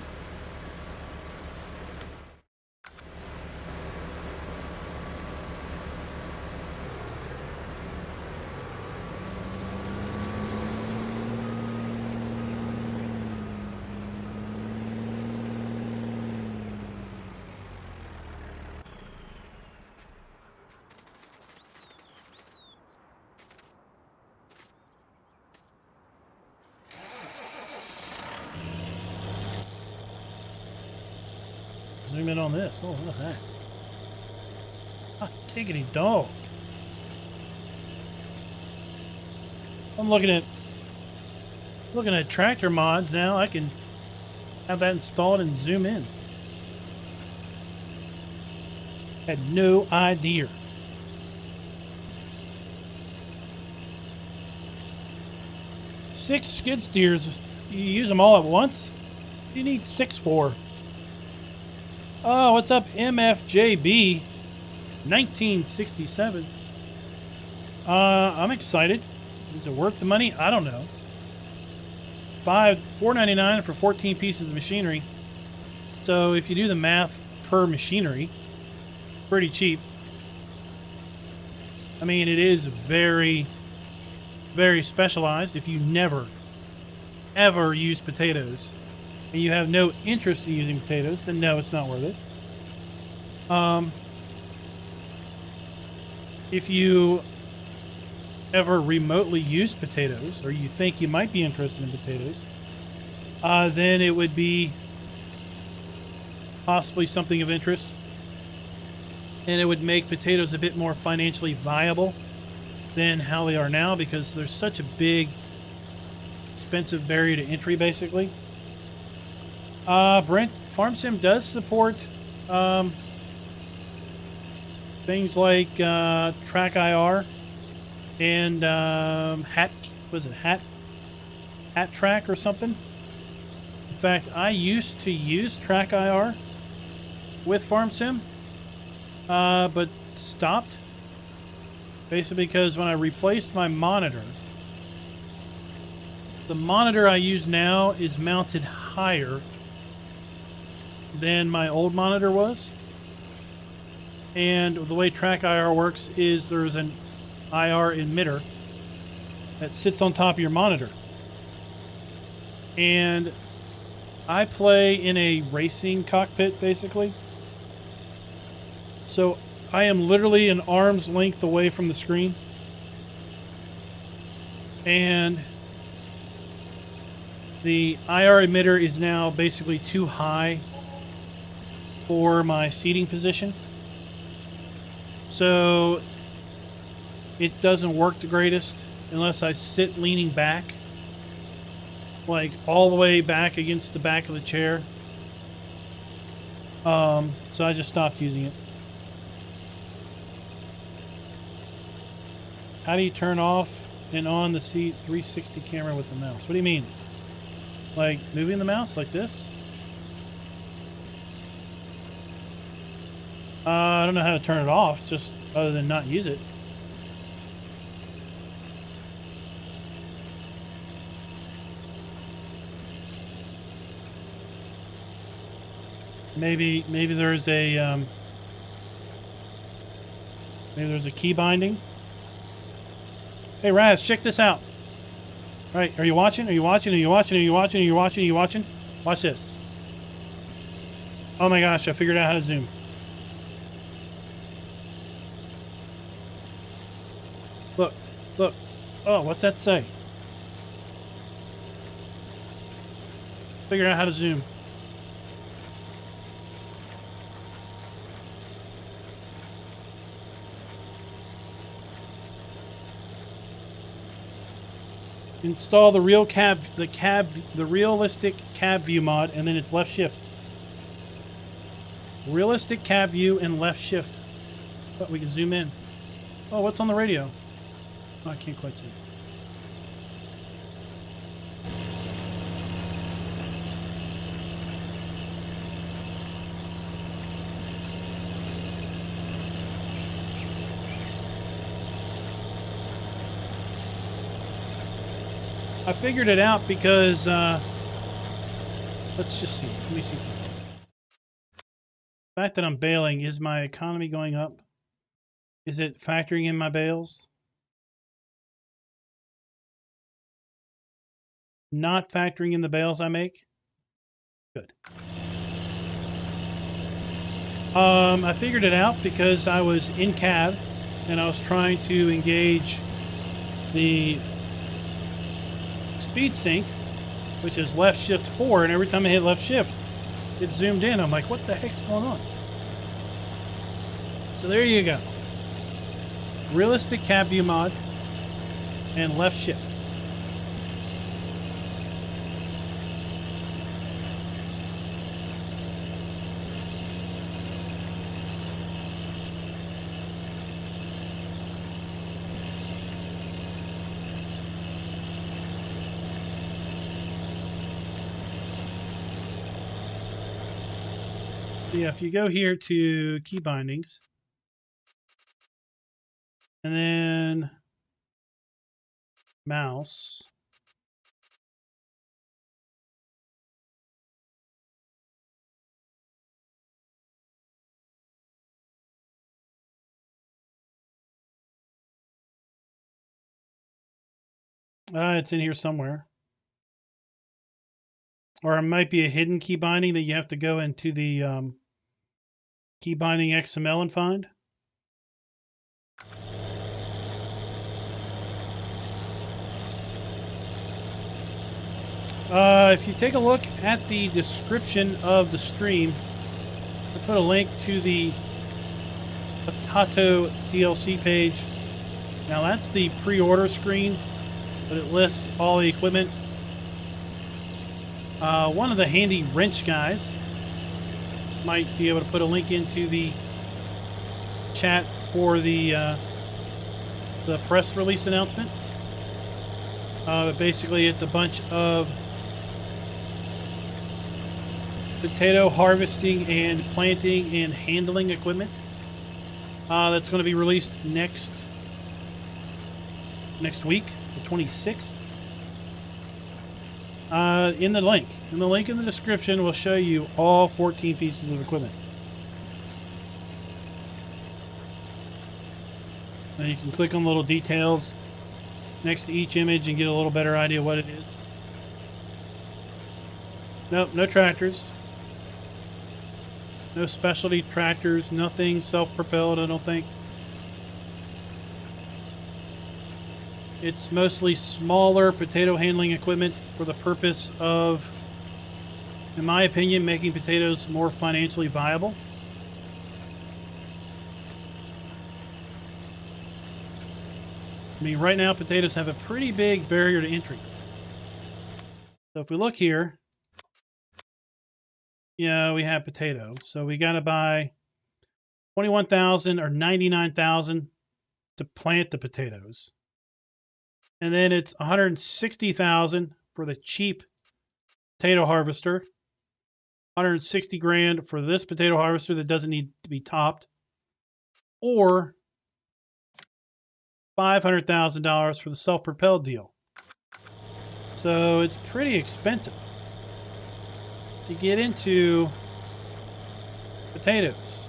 Zoom in on this. Oh, look at that. Ah, tickety dog. I'm looking at tractor mods now. I can have that installed and zoom in. Had no idea. Six skid steers. You use them all at once? What do you need 6 for? Oh, what's up, MFJB 1967? I'm excited. Is it worth the money? I don't know. $4.99 for 14 pieces of machinery. So if you do the math per machinery, pretty cheap. I mean, it is very, very specialized. If you never, ever use potatoes, and you have no interest in using potatoes, then no, it's not worth it. If you ever remotely use potatoes, or you think you might be interested in potatoes, then it would be possibly something of interest. And it would make potatoes a bit more financially viable than how they are now, because there's such a big, expensive barrier to entry, basically. Brent, FarmSim does support things like Track IR and Hat Track or something. In fact, I used to use Track IR with FarmSim, but stopped. Basically because when I replaced my monitor, the monitor I use now is mounted higher than my old monitor was. And the way Track IR works is there's an IR emitter that sits on top of your monitor. And I play in a racing cockpit, basically. So I am literally an arm's length away from the screen. And The IR emitter is now basically too high for my seating position. So it doesn't work the greatest unless I sit leaning back, like all the way back against the back of the chair. So I just stopped using it. How do you turn off and on the seat 360 camera with the mouse? What do you mean? Like moving the mouse like this? I don't know how to turn it off, just other than not use it. Maybe there's a key binding. Hey Raz, check this out. All right, are you watching? Are you watching? Are you watching? Are you watching? Are you watching? Are you watching? Watch this. Oh my gosh, I figured out how to zoom. Look, look. Oh, what's that say? Figured out how to zoom. Install the realistic cab view mod, and then it's left shift. Realistic cab view and left shift. But we can zoom in. Oh, what's on the radio? Oh, I can't quite see. I figured it out because, let's just see. Let me see something. The fact that I'm bailing, is my economy going up? Is it factoring in my bales? Not factoring in the bales I make? Good. I figured it out because I was in cab and I was trying to engage the speed sync, which is left shift 4, and every time I hit left shift it zoomed in. I'm like, what the heck's going on? So there you go. Realistic cab view mod and left shift. Yeah, if you go here to key bindings and then mouse, it's in here somewhere. Or it might be a hidden key binding that you have to go into the key binding XML and find. If you take a look at the description of the stream, I put a link to the Tato DLC page. Now that's the pre-order screen, but it lists all the equipment. One of the handy wrench guys might be able to put a link into the chat for the press release announcement. Basically, it's a bunch of potato harvesting and planting and handling equipment that's going to be released next week, the 26th. In the link in the description will show you all 14 pieces of equipment. Now you can click on little details next to each image and get a little better idea what it is. Nope, no tractors. No specialty tractors, nothing self-propelled, I don't think. It's mostly smaller potato handling equipment for the purpose of, in my opinion, making potatoes more financially viable. I mean, right now, potatoes have a pretty big barrier to entry. So if we look here, we have potato. So we got to buy 21,000 or 99,000 to plant the potatoes. And then it's 160,000 for the cheap potato harvester, 160 grand for this potato harvester that doesn't need to be topped, or $500,000 for the self-propelled deal. So it's pretty expensive to get into potatoes.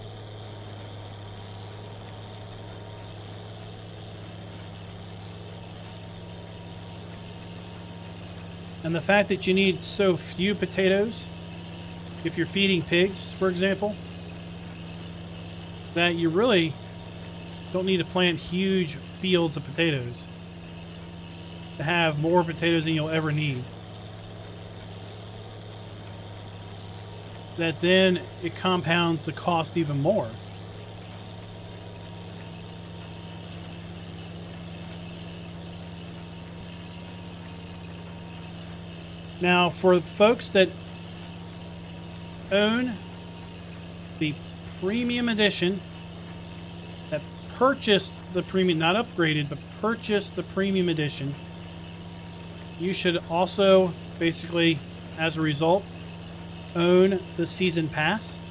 And the fact that you need so few potatoes, if you're feeding pigs, for example, that you really don't need to plant huge fields of potatoes to have more potatoes than you'll ever need. That then it compounds the cost even more. Now, for folks that own the premium edition, that purchased the premium, not upgraded, but purchased the premium edition, you should also basically, as a result, own the season pass.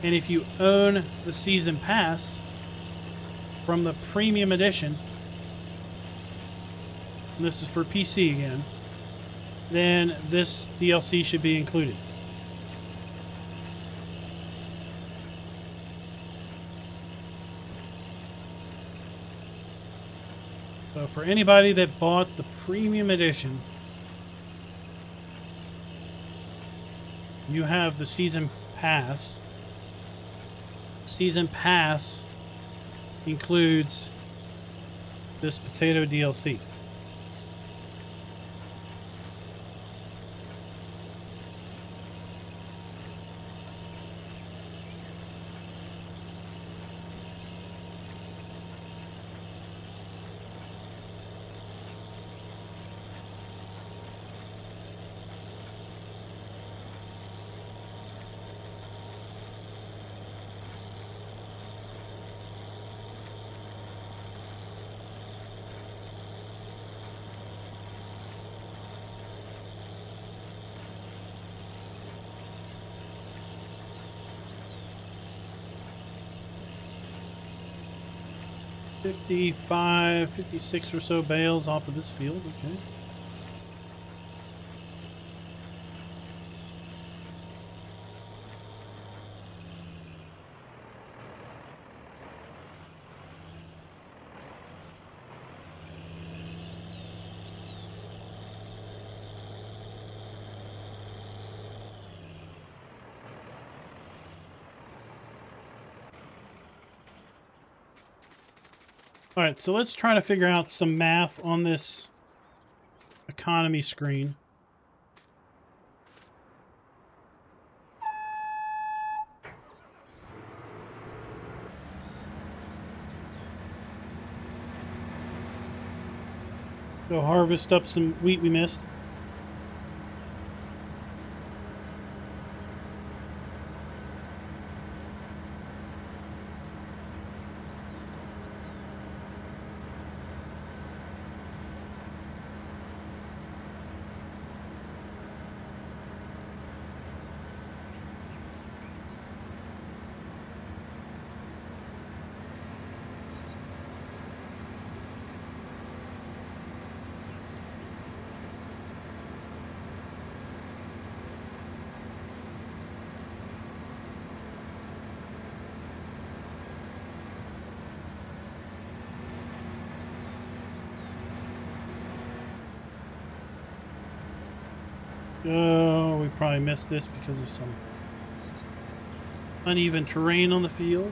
And if you own the season pass from the premium edition, and this is for PC again, then this DLC should be included. So for anybody that bought the premium edition, you have the season pass. Season pass includes this potato DLC. $55, $56 or so bales off of this field. Okay. All right, so let's try to figure out some math on this economy screen. Go harvest up some wheat we missed. Oh, we probably missed this because of some uneven terrain on the field.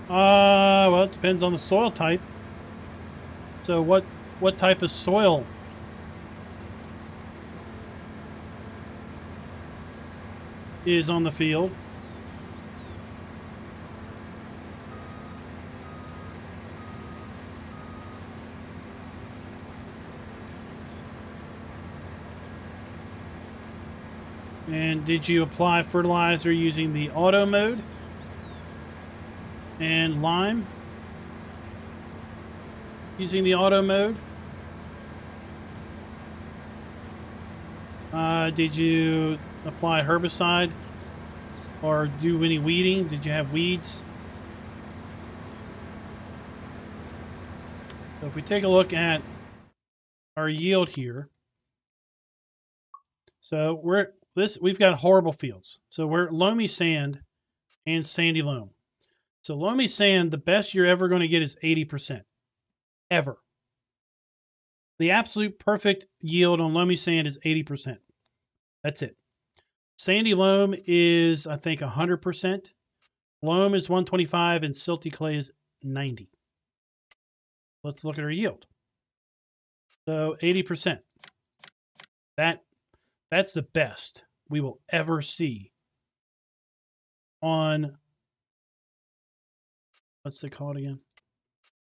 Well, it depends on the soil type. So what type of soil is on the field? And did you apply fertilizer using the auto mode? And lime using the auto mode? Did you apply herbicide or do any weeding? Did you have weeds? So if we take a look at our yield here, so we've got horrible fields. So we're loamy sand and sandy loam. So loamy sand, the best you're ever going to get is 80%. Ever. The absolute perfect yield on loamy sand is 80%. That's it. Sandy loam is, I think, 100%. Loam is 125 and silty clay is 90. Let's look at our yield. So 80%. That's the best we will ever see on, what's it called again?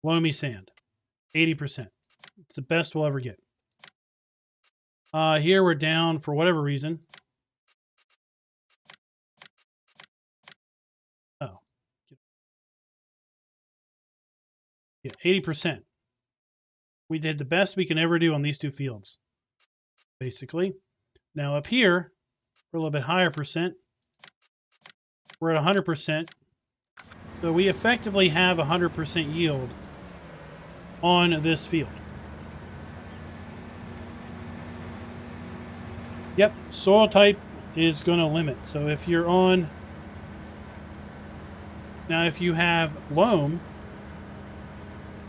Loamy sand. 80%. It's the best we'll ever get. Here we're down for whatever reason. Oh. Yeah, 80%. We did the best we can ever do on these two fields, basically. Now up here, we're a little bit higher percent. We're at 100%. So we effectively have 100% yield on this field. Yep, soil type is going to limit. So if you're on, now if you have loam,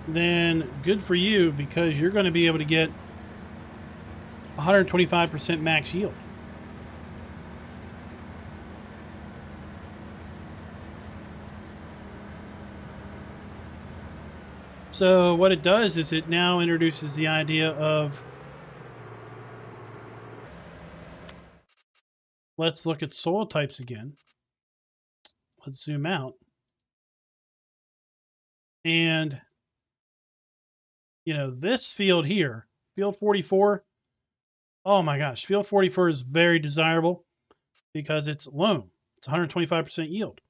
then good for you because you're going to be able to get 125% max yield. So what it does is it now introduces the idea of, let's look at soil types again. Let's zoom out. And, you know, this field here, field 44, oh my gosh, field 44 is very desirable because it's loam. It's 125% yield.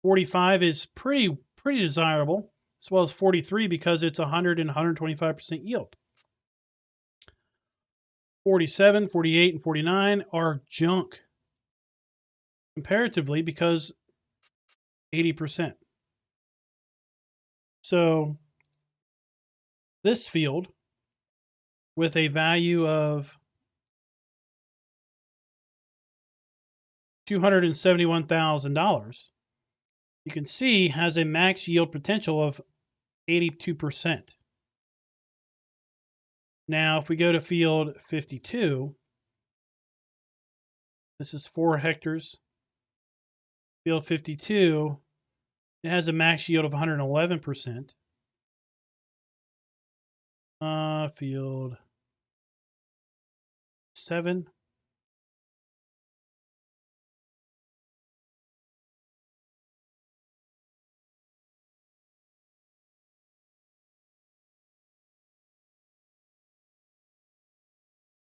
45 is pretty desirable, as well as 43 because it's 100 and 125% yield. 47, 48, and 49 are junk comparatively because 80%. So this field with a value of $271,000, you can see has a max yield potential of 82%. Now, if we go to field 52, this is 4 hectares. Field 52, it has a max yield of 111%. Field 7.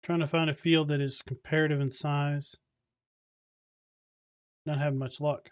Trying to find a field that is comparative in size. Not having much luck.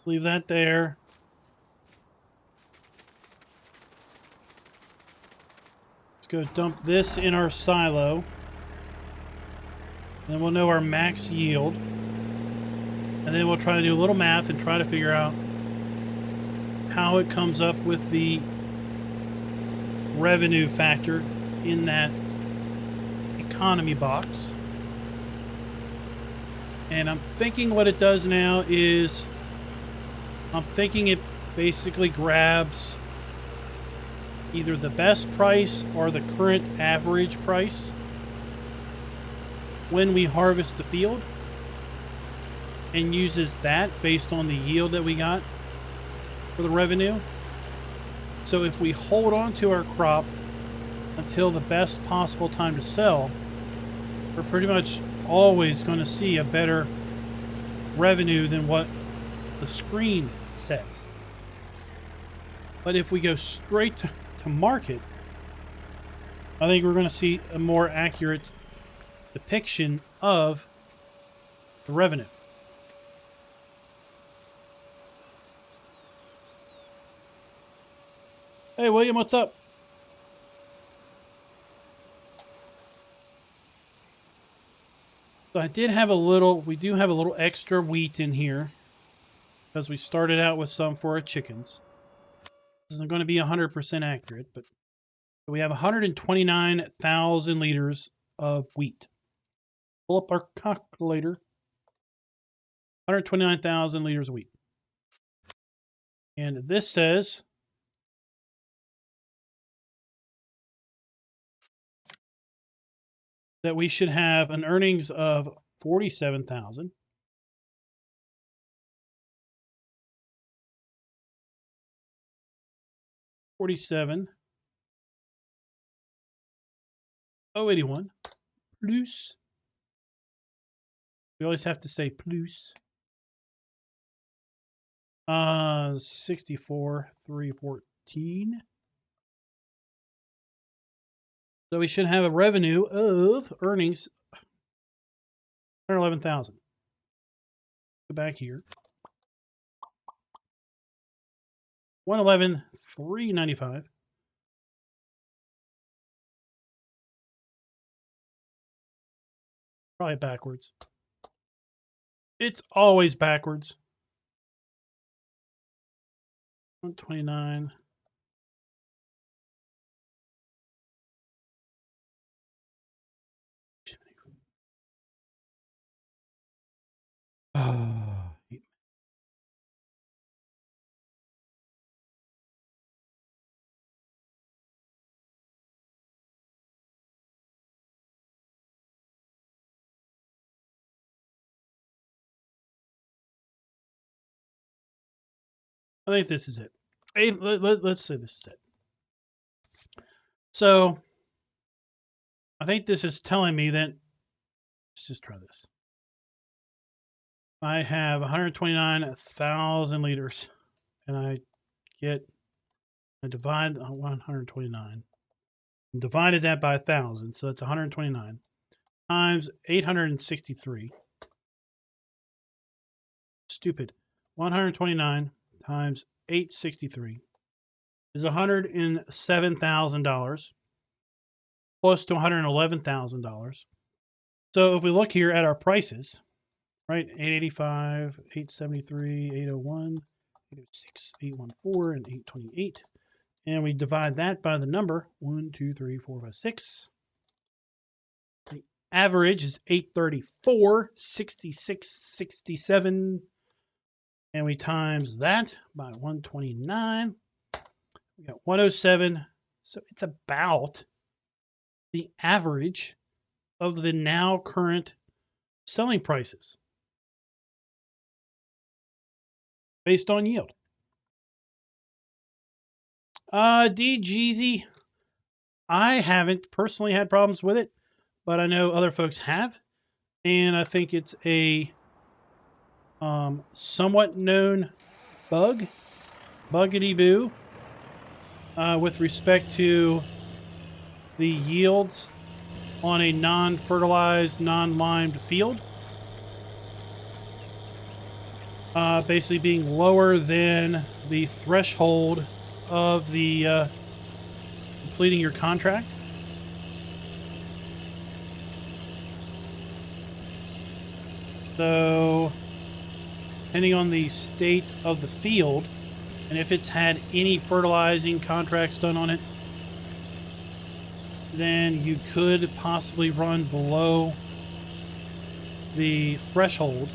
Leave that there. Let's go dump this in our silo. Then we'll know our max yield. And then we'll try to do a little math and try to figure out how it comes up with the revenue factor in that economy box. And I'm thinking what it does now is, I'm thinking it basically grabs either the best price or the current average price when we harvest the field, and uses that based on the yield that we got for the revenue. So if we hold on to our crop until the best possible time to sell, we're pretty much always going to see a better revenue than what the screen says. But if we go straight to market, I think we're going to see a more accurate depiction of the revenue. Hey, William, what's up? So I did have we do have a little extra wheat in here because we started out with some for our chickens. This isn't going to be 100% accurate, but we have 129,000 liters of wheat. Pull up our calculator. 129,000 liters of wheat. And this says that we should have an earnings of 47,000. $47,081 plus. We always have to say plus. 64,314. So we should have a revenue of earnings 111,000. Go back here. 111,395. Probably backwards. It's always backwards. 129. I think this is it. Hey, let's say this is it. So I think this is telling me that, let's just try this. I have 129,000 liters, and I divide 129 and divided that by 1,000, so that's 129 times 863. Stupid. 129 times 863 is $107,000, close to $111,000. So if we look here at our prices, right, 885, 873, 801, 806, 814, and 828, and we divide that by the number 1, 2, 3, 4, 5, 6. The average is 834, 66, 67. And we times that by 129. We got 107. So it's about the average of the now current selling prices based on yield. DGZ, I haven't personally had problems with it, but I know other folks have. And I think it's a somewhat known buggity boo, with respect to the yields on a non-fertilized, non-limed field. Basically being lower than the threshold of the completing your contract. So depending on the state of the field, and if it's had any fertilizing contracts done on it, then you could possibly run below the threshold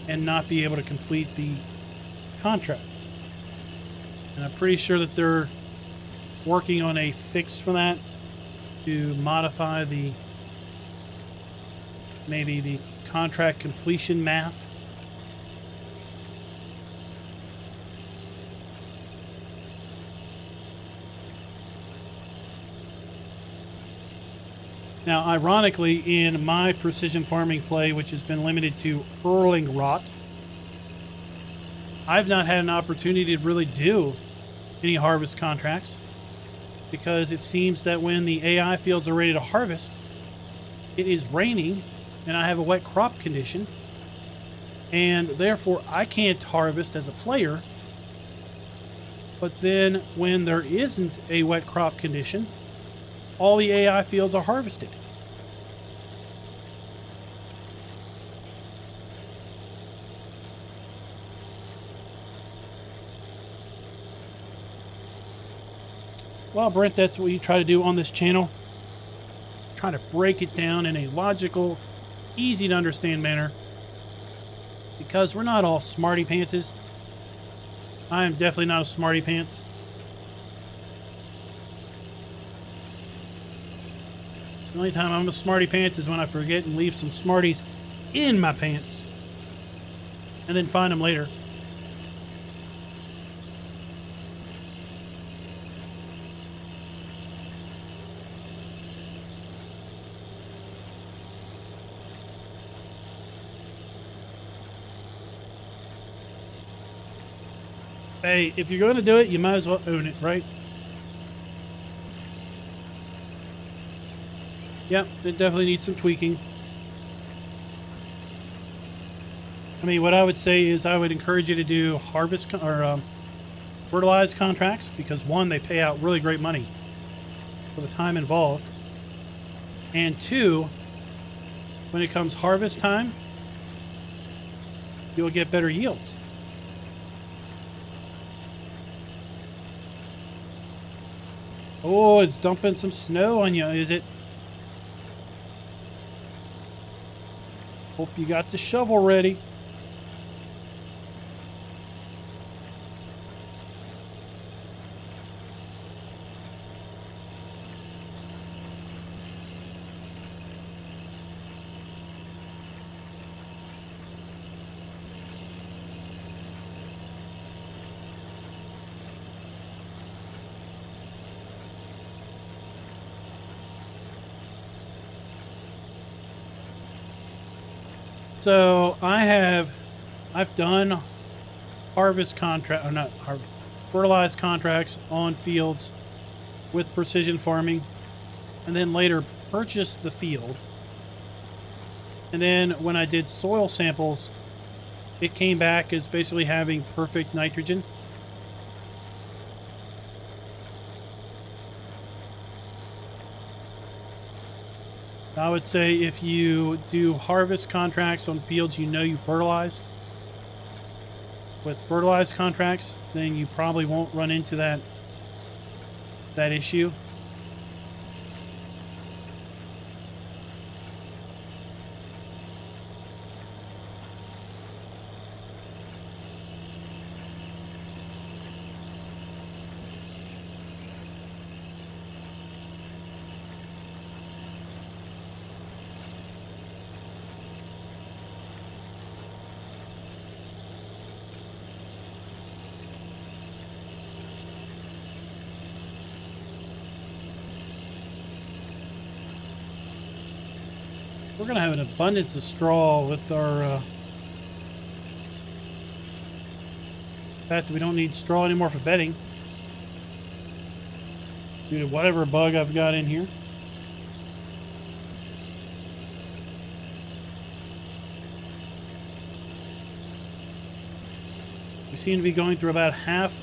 and not be able to complete the contract. And I'm pretty sure that they're working on a fix for that to modify maybe the contract completion math. Now, ironically, in my precision farming play, which has been limited to hurling rot, I've not had an opportunity to really do any harvest contracts because it seems that when the AI fields are ready to harvest, it is raining and I have a wet crop condition, and therefore I can't harvest as a player. But then when there isn't a wet crop condition, all the AI fields are harvested. Well, Brent, that's what you try to do on this channel. Try to break it down in a logical, easy to understand manner. Because we're not all smarty pantses. I am definitely not a smarty pants. The only time I'm a smarty pants is when I forget and leave some Smarties in my pants. And then find them later. Hey, if you're going to do it, you might as well own it, right? Yep, it definitely needs some tweaking. I mean, what I would say is I would encourage you to do harvest or fertilized contracts because, one, they pay out really great money for the time involved. And two, when it comes harvest time, you'll get better yields. Oh, it's dumping some snow on you, is it? Hope you got the shovel ready. So I've done harvest contract, or not harvest, fertilized contracts on fields with precision farming, and then later purchased the field. And then when I did soil samples, it came back as basically having perfect nitrogen. I would say if you do harvest contracts on fields you know you fertilized, with fertilized contracts, then you probably won't run into that issue. We're going to have an abundance of straw with our fact that we don't need straw anymore for bedding due to whatever bug I've got in here. We seem to be going through about half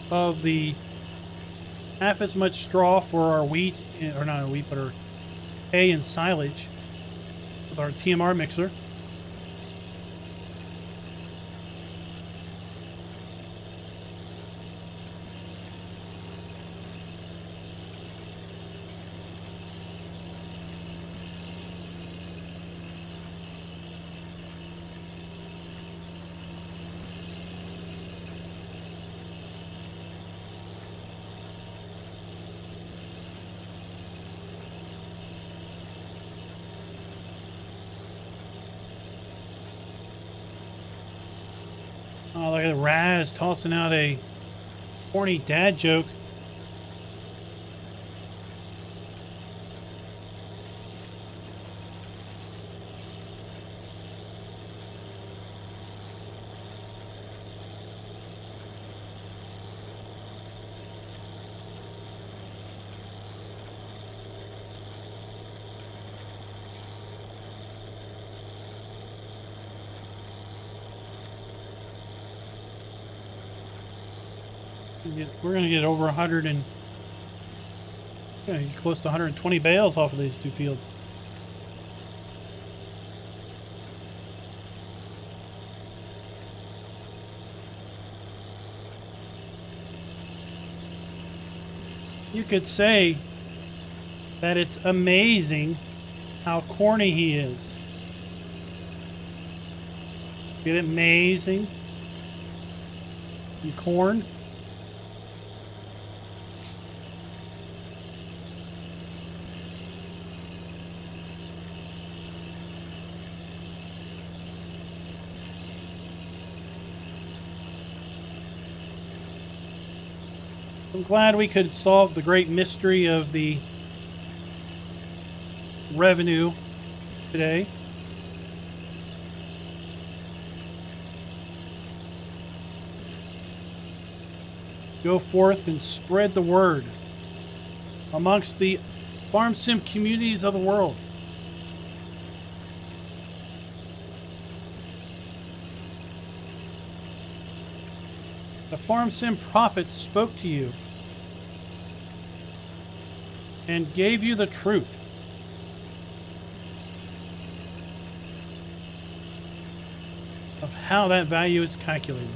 as much straw for our wheat, or not our wheat, but our hay and silage with our TMR mixer. Oh, look at Raz tossing out a corny dad joke. We're going to get over 100 and get close to 120 bales off of these two fields. You could say that it's amazing how corny he is. Get it? Amazing. And corn. I'm glad we could solve the great mystery of the revenue today. Go forth and spread the word amongst the farm sim communities of the world. The farm sim prophet spoke to you and gave you the truth. Of how that value is calculated.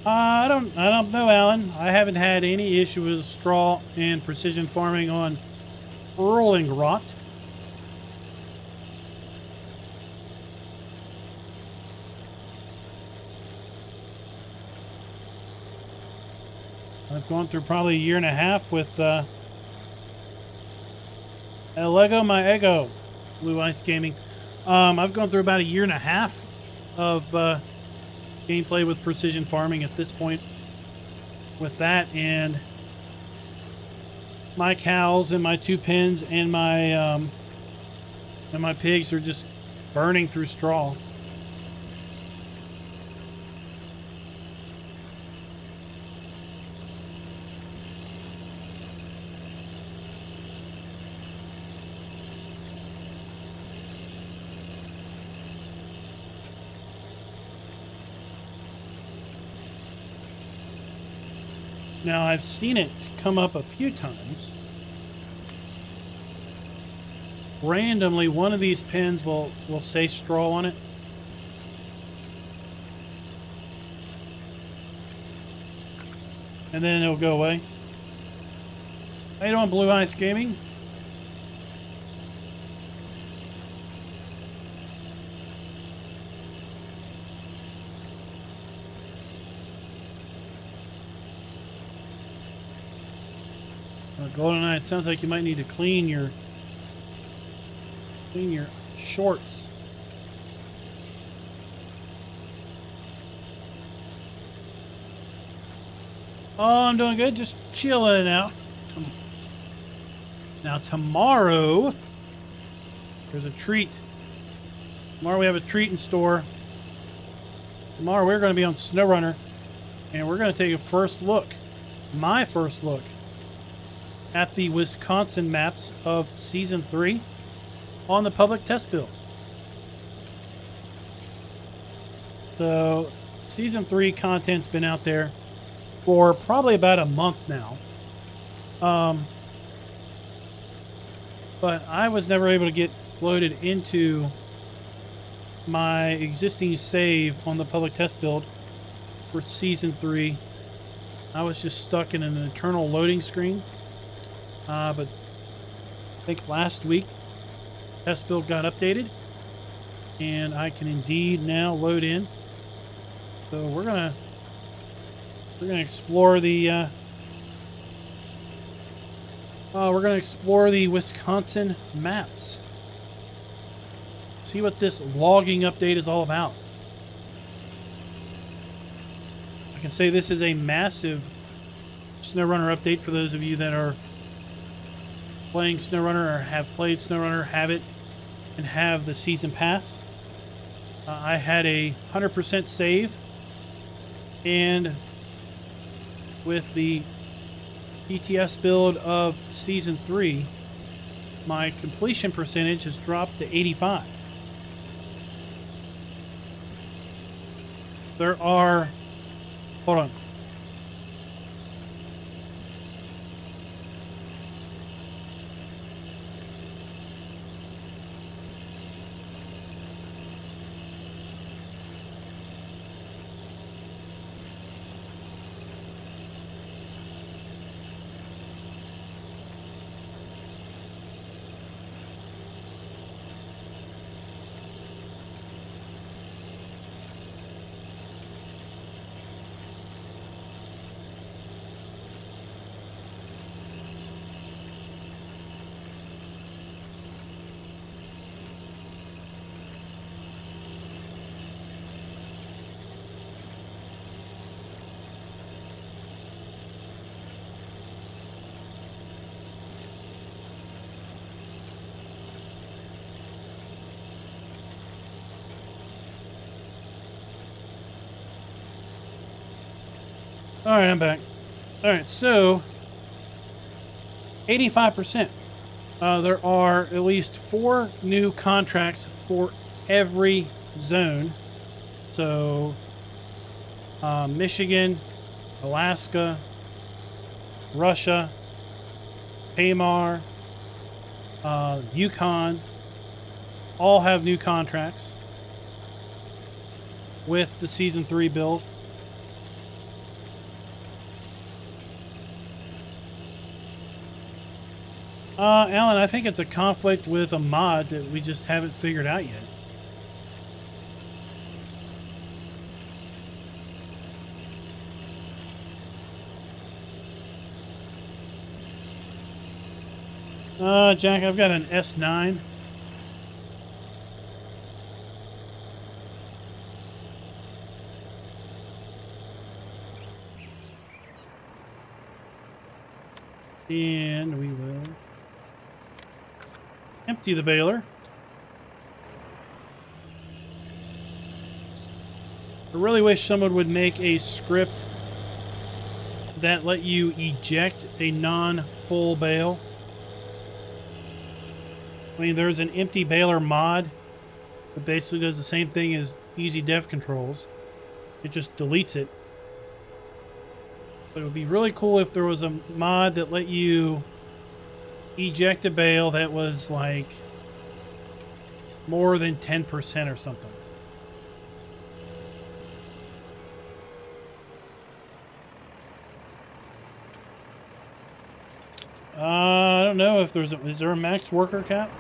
I don't know, Alan. I haven't had any issue with straw and precision farming on rolling rot. I've gone through probably a year and a half with Lego my ego, Blue Ice Gaming. I've gone through about a year and a half of gameplay with precision farming at this point with that, and my cows and my 2 pens and my pigs are just burning through straw. Now, I've seen it come up a few times. Randomly, one of these pens will say straw on it. And then it'll go away. How you doing, Blue Ice Gaming? Golden Eye, it sounds like you might need to clean your shorts. Oh, I'm doing good, just chilling out. Now tomorrow, there's a treat. Tomorrow we have a treat in store. Tomorrow we're going to be on SnowRunner, and we're going to take a first look, my first look, at the Wisconsin maps of Season 3 on the public test build. So, Season 3 content's been out there for probably about a month now. But I was never able to get loaded into my existing save on the public test build for Season 3. I was just stuck in an eternal loading screen. But I think last week, test build got updated, and I can indeed now load in. So we're gonna explore the Wisconsin maps. See what this logging update is all about. I can say this is a massive SnowRunner update for those of you that are playing SnowRunner or have played SnowRunner, have it, and have the season pass. I had a 100% save, and with the ETS build of Season 3, my completion percentage has dropped to 85. There are... Hold on. All right, I'm back. All right, so 85%. There are at least 4 new contracts for every zone. So Michigan, Alaska, Russia, Tamar, Yukon, all have new contracts with the Season 3 build. Alan, I think it's a conflict with a mod that we just haven't figured out yet. Jack, I've got an S9. And we will empty the baler. I really wish someone would make a script that let you eject a non-full bale. I mean, there's an empty baler mod that basically does the same thing as easy dev controls. It just deletes it. But it would be really cool if there was a mod that let you eject a bale that was like more than 10% or something. I don't know if is there a max worker cap?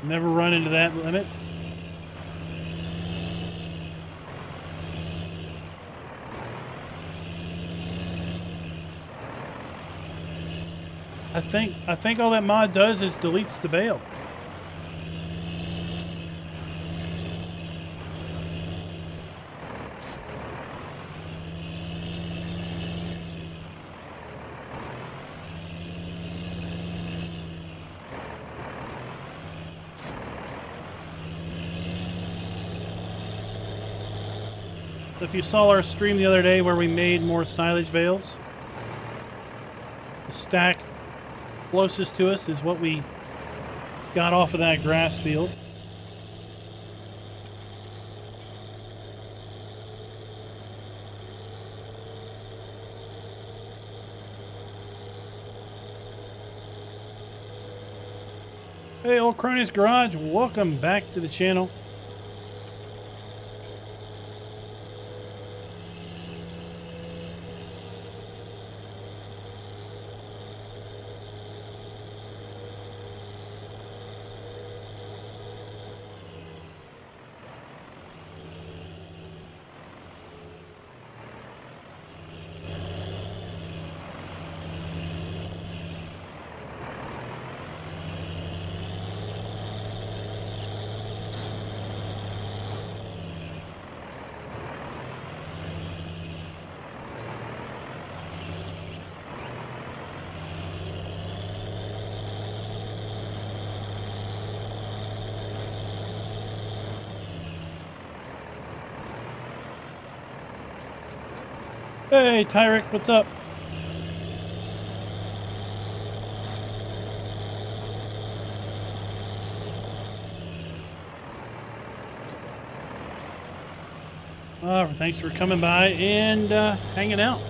Never run into that limit. I think all that mod does is deletes the bale. If you saw our stream the other day where we made more silage bales, the stack closest to us is what we got off of that grass field. Hey, Old Crony's Garage, welcome back to the channel. Hey, Tyrick, what's up? Thanks for coming by and hanging out.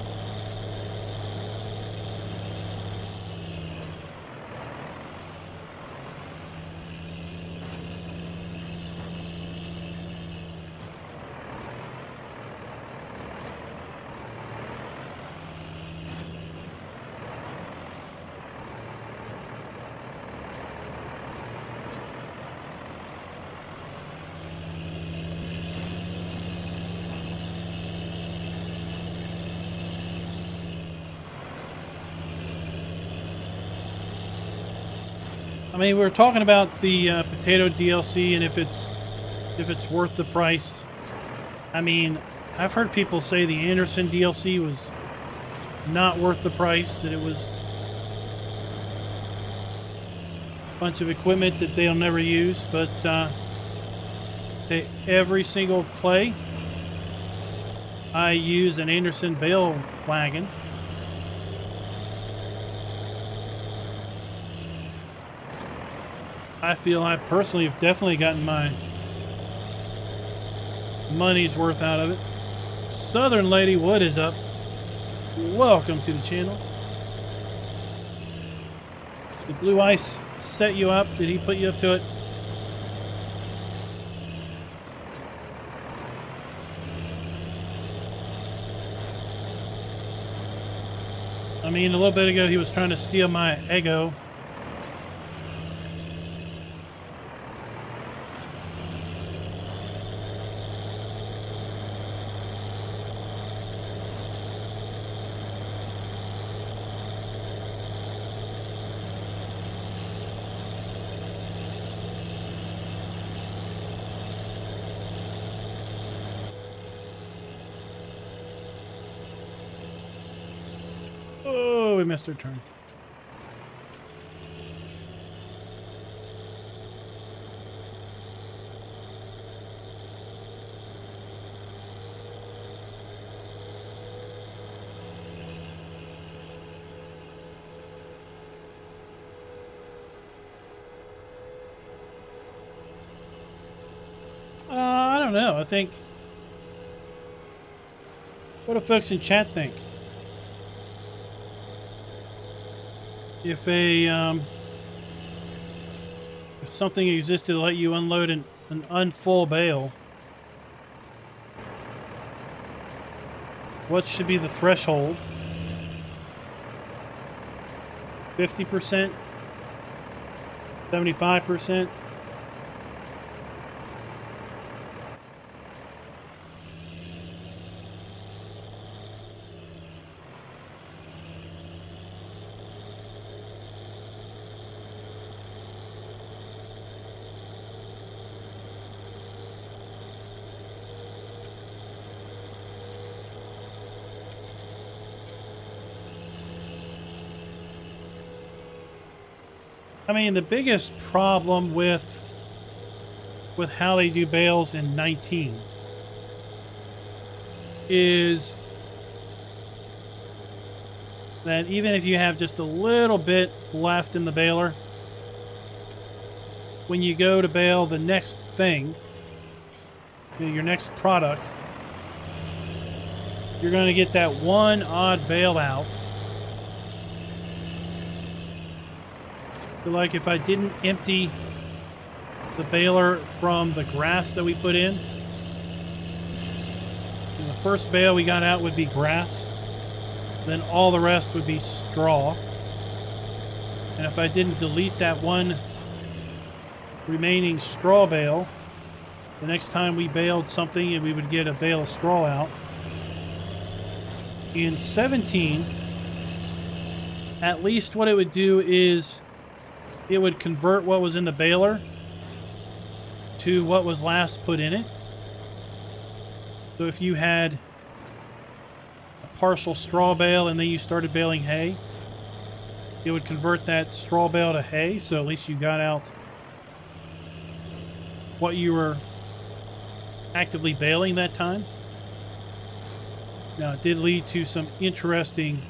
I mean, we were talking about the potato DLC and if it's worth the price. I mean, I've heard people say the Anderson DLC was not worth the price, that it was a bunch of equipment that they'll never use, but every single play I use an Anderson bale wagon. I feel I personally have definitely gotten my money's worth out of it. Southern Lady, what is up? Welcome to the channel. Did Blue Ice set you up? Did he put you up to it? I mean, a little bit ago he was trying to steal my ego. Oh, we missed our turn. I don't know. I think, what do folks in chat think? If if something existed to let you unload an unfull bale, what should be the threshold? 50%? 75%? I mean, the biggest problem with how they do bales in 19 is that even if you have just a little bit left in the baler, when you go to bale the next thing, your next product, you're going to get that one odd bale out. So like if I didn't empty the baler from the grass that we put in, the first bale we got out would be grass, then all the rest would be straw. And if I didn't delete that one remaining straw bale, the next time we baled something and we would get a bale of straw out. In 17, at least what it would do is it would convert what was in the baler to what was last put in it. So if you had a partial straw bale and then you started baling hay, it would convert that straw bale to hay, so at least you got out what you were actively baling that time. Now, it did lead to some interesting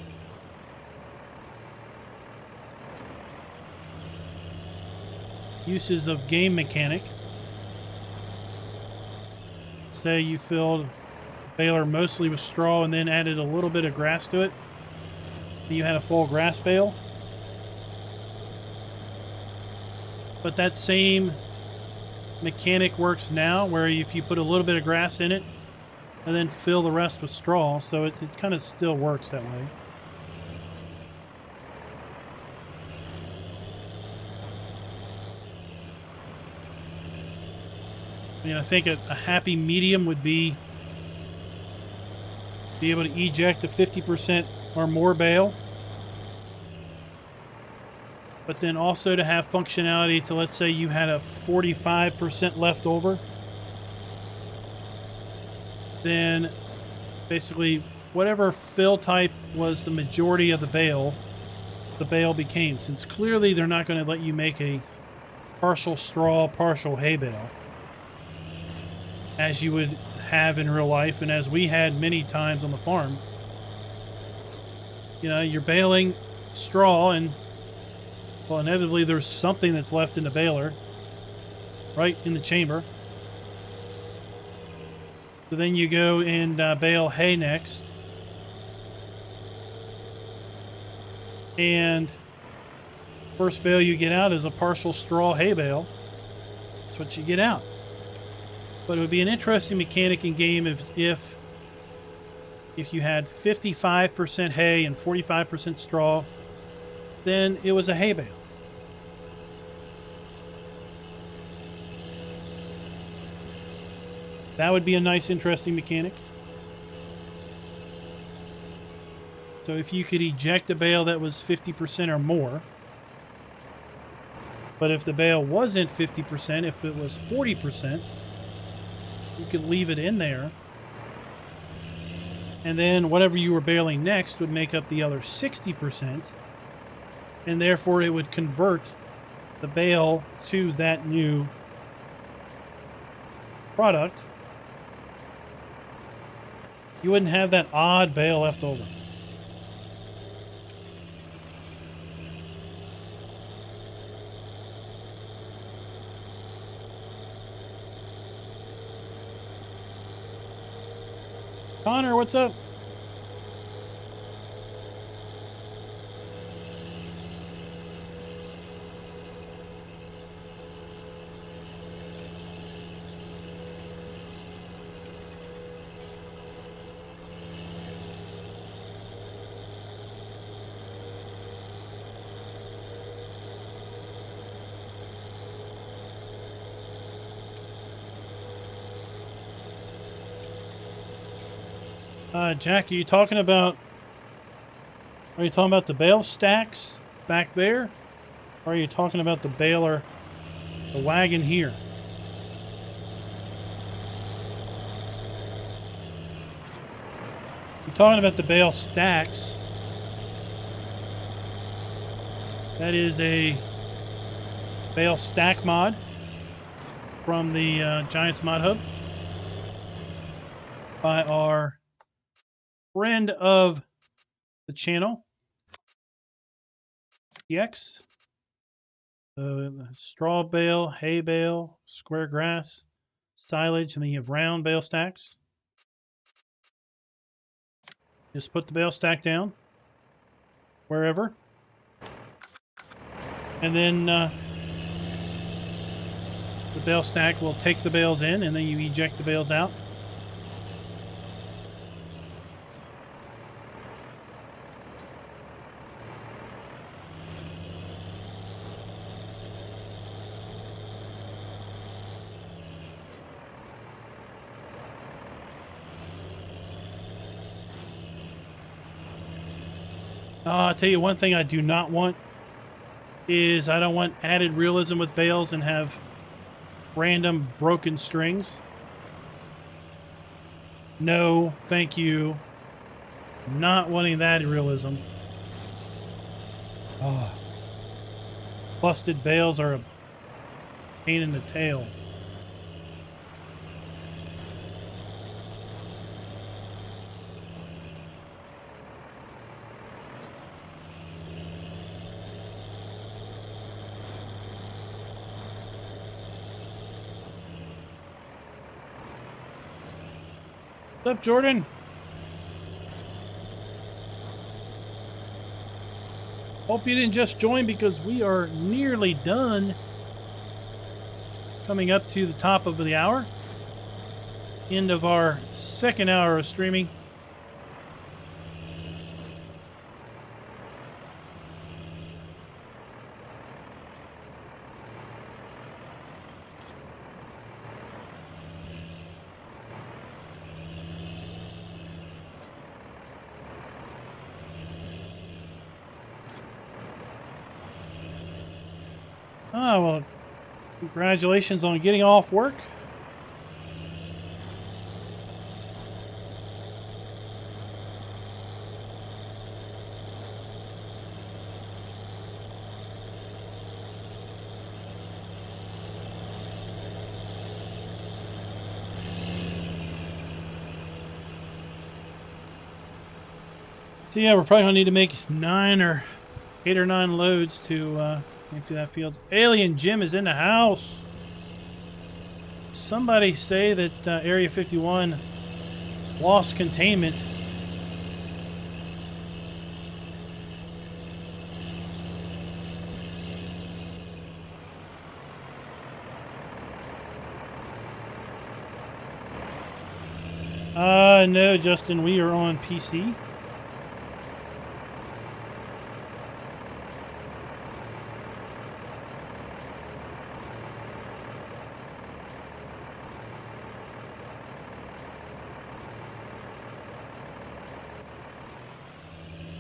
uses of game mechanic. Say you filled a baler mostly with straw and then added a little bit of grass to it. And you had a full grass bale. But that same mechanic works now, where if you put a little bit of grass in it and then fill the rest with straw, so it kind of still works that way. I mean, I think a happy medium would be able to eject a 50% or more bale, but then also to have functionality to, let's say you had a 45% left over, then basically whatever fill type was the majority of the bale became, since clearly they're not going to let you make a partial straw, partial hay bale, as you would have in real life, and as we had many times on the farm. You know, you're baling straw, and well, inevitably there's something that's left in the baler, right in the chamber. So then you go and bale hay next. And first bale you get out is a partial straw hay bale. That's what you get out. But it would be an interesting mechanic in game if you had 55% hay and 45% straw, then it was a hay bale. That would be a nice, interesting mechanic. So if you could eject a bale that was 50% or more, but if the bale wasn't 50%, if it was 40%, you could leave it in there. And then whatever you were baling next would make up the other 60%. And therefore it would convert the bale to that new product. You wouldn't have that odd bale left over. Connor, what's up? Jack, are you talking about the bale stacks back there? Or are you talking about the baler, the wagon here? You're talking about the bale stacks. That is a bale stack mod from the Giants Mod Hub by our friend of the channel, EX. Straw bale, hay bale, square grass, silage, and then you have round bale stacks. Just put the bale stack down wherever, and then the bale stack will take the bales in, and then you eject the bales out. I'll tell you one thing I do not want is I don't want added realism with bales and have random broken strings. No, thank you. Not wanting that realism. Oh. Busted bales are a pain in the tail. What's up, Jordan? Hope you didn't just join because we are nearly done. Coming up to the top of the hour. End of our second hour of streaming. Ah, well, congratulations on getting off work. So yeah, we're probably gonna need to make 8 or 9 loads to empty that field. Alien Jim is in the house. Somebody say that Area 51 lost containment. No, Justin, we are on PC.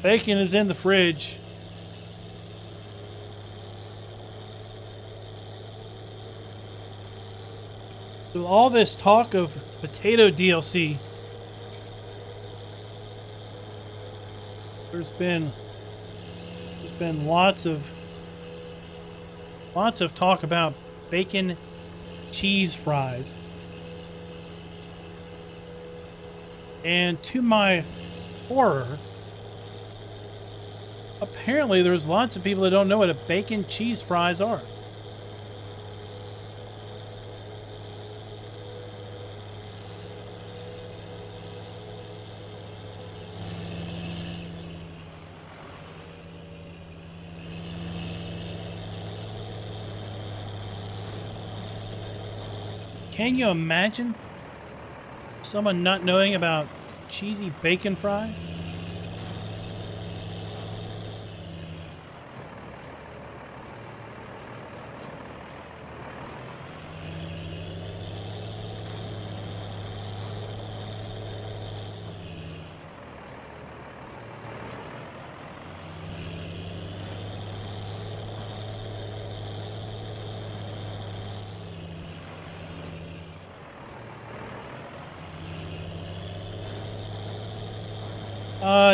Bacon is in the fridge. With all this talk of potato DLC, there's been lots of talk about bacon cheese fries. And to my horror, apparently there's lots of people that don't know what a bacon cheese fries are. Can you imagine someone not knowing about cheesy bacon fries?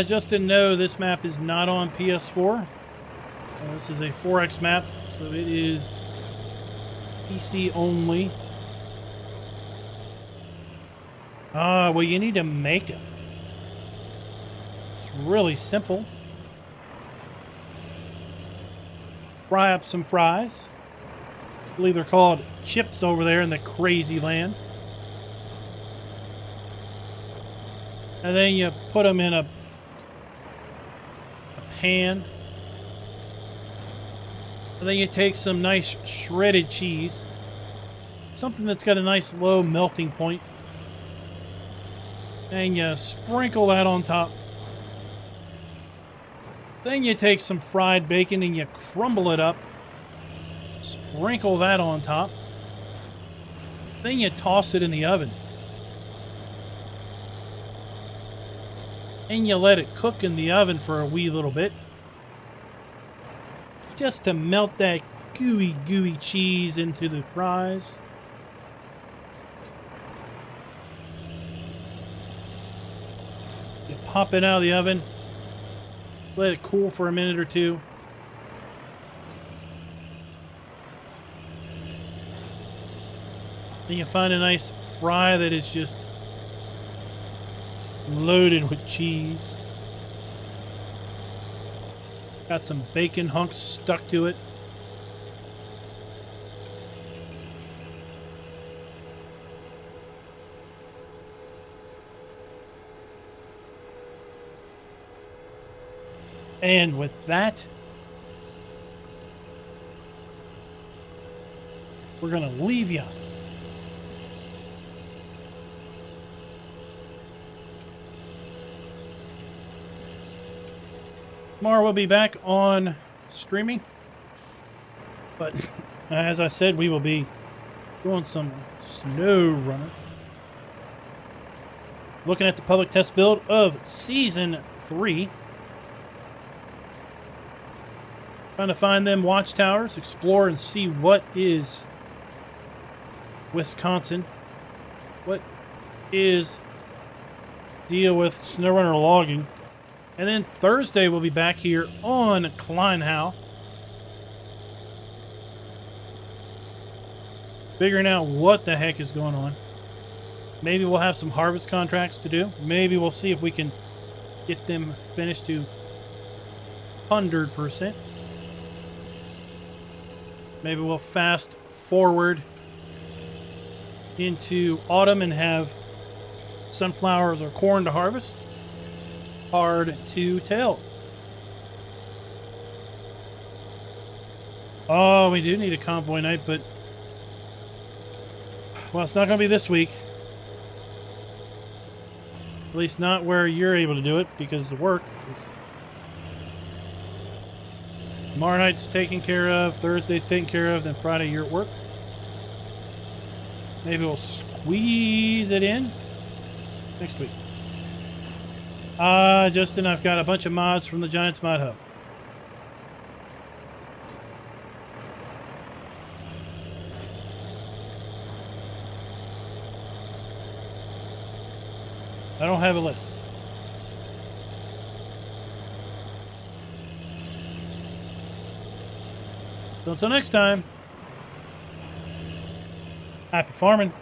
Just to know, this map is not on PS4. This is a 4X map, so it is PC only. Well, you need to make it. It's really simple. Fry up some fries. I believe they're called chips over there in the crazy land. And then you put them in a pan. And then you take some nice shredded cheese. Something that's got a nice low melting point. And you sprinkle that on top. Then you take some fried bacon and you crumble it up. Sprinkle that on top. Then you toss it in the oven. And you let it cook in the oven for a wee little bit. Just to melt that gooey cheese into the fries. You pop it out of the oven. Let it cool for a minute or two. Then you find a nice fry that is just loaded with cheese. Got some bacon hunks stuck to it. And with that, we're going to leave you. Tomorrow we'll be back on streaming. But as I said, we will be doing some snow running. Looking at the public test build of Season 3. Trying to find them watchtowers, explore and see what is Wisconsin. What is deal with SnowRunner logging. And then Thursday we'll be back here on Kleinhau. Figuring out what the heck is going on. Maybe we'll have some harvest contracts to do. Maybe we'll see if we can get them finished to 100%. Maybe we'll fast forward into autumn and have sunflowers or corn to harvest. Hard to tell. Oh, we do need a convoy night, but well, it's not going to be this week. At least not where you're able to do it because of work. Tomorrow night's taken care of, Thursday's taken care of, then Friday you're at work. Maybe we'll squeeze it in next week. Justin, I've got a bunch of mods from the Giants Mod Hub. I don't have a list. So until next time, happy farming.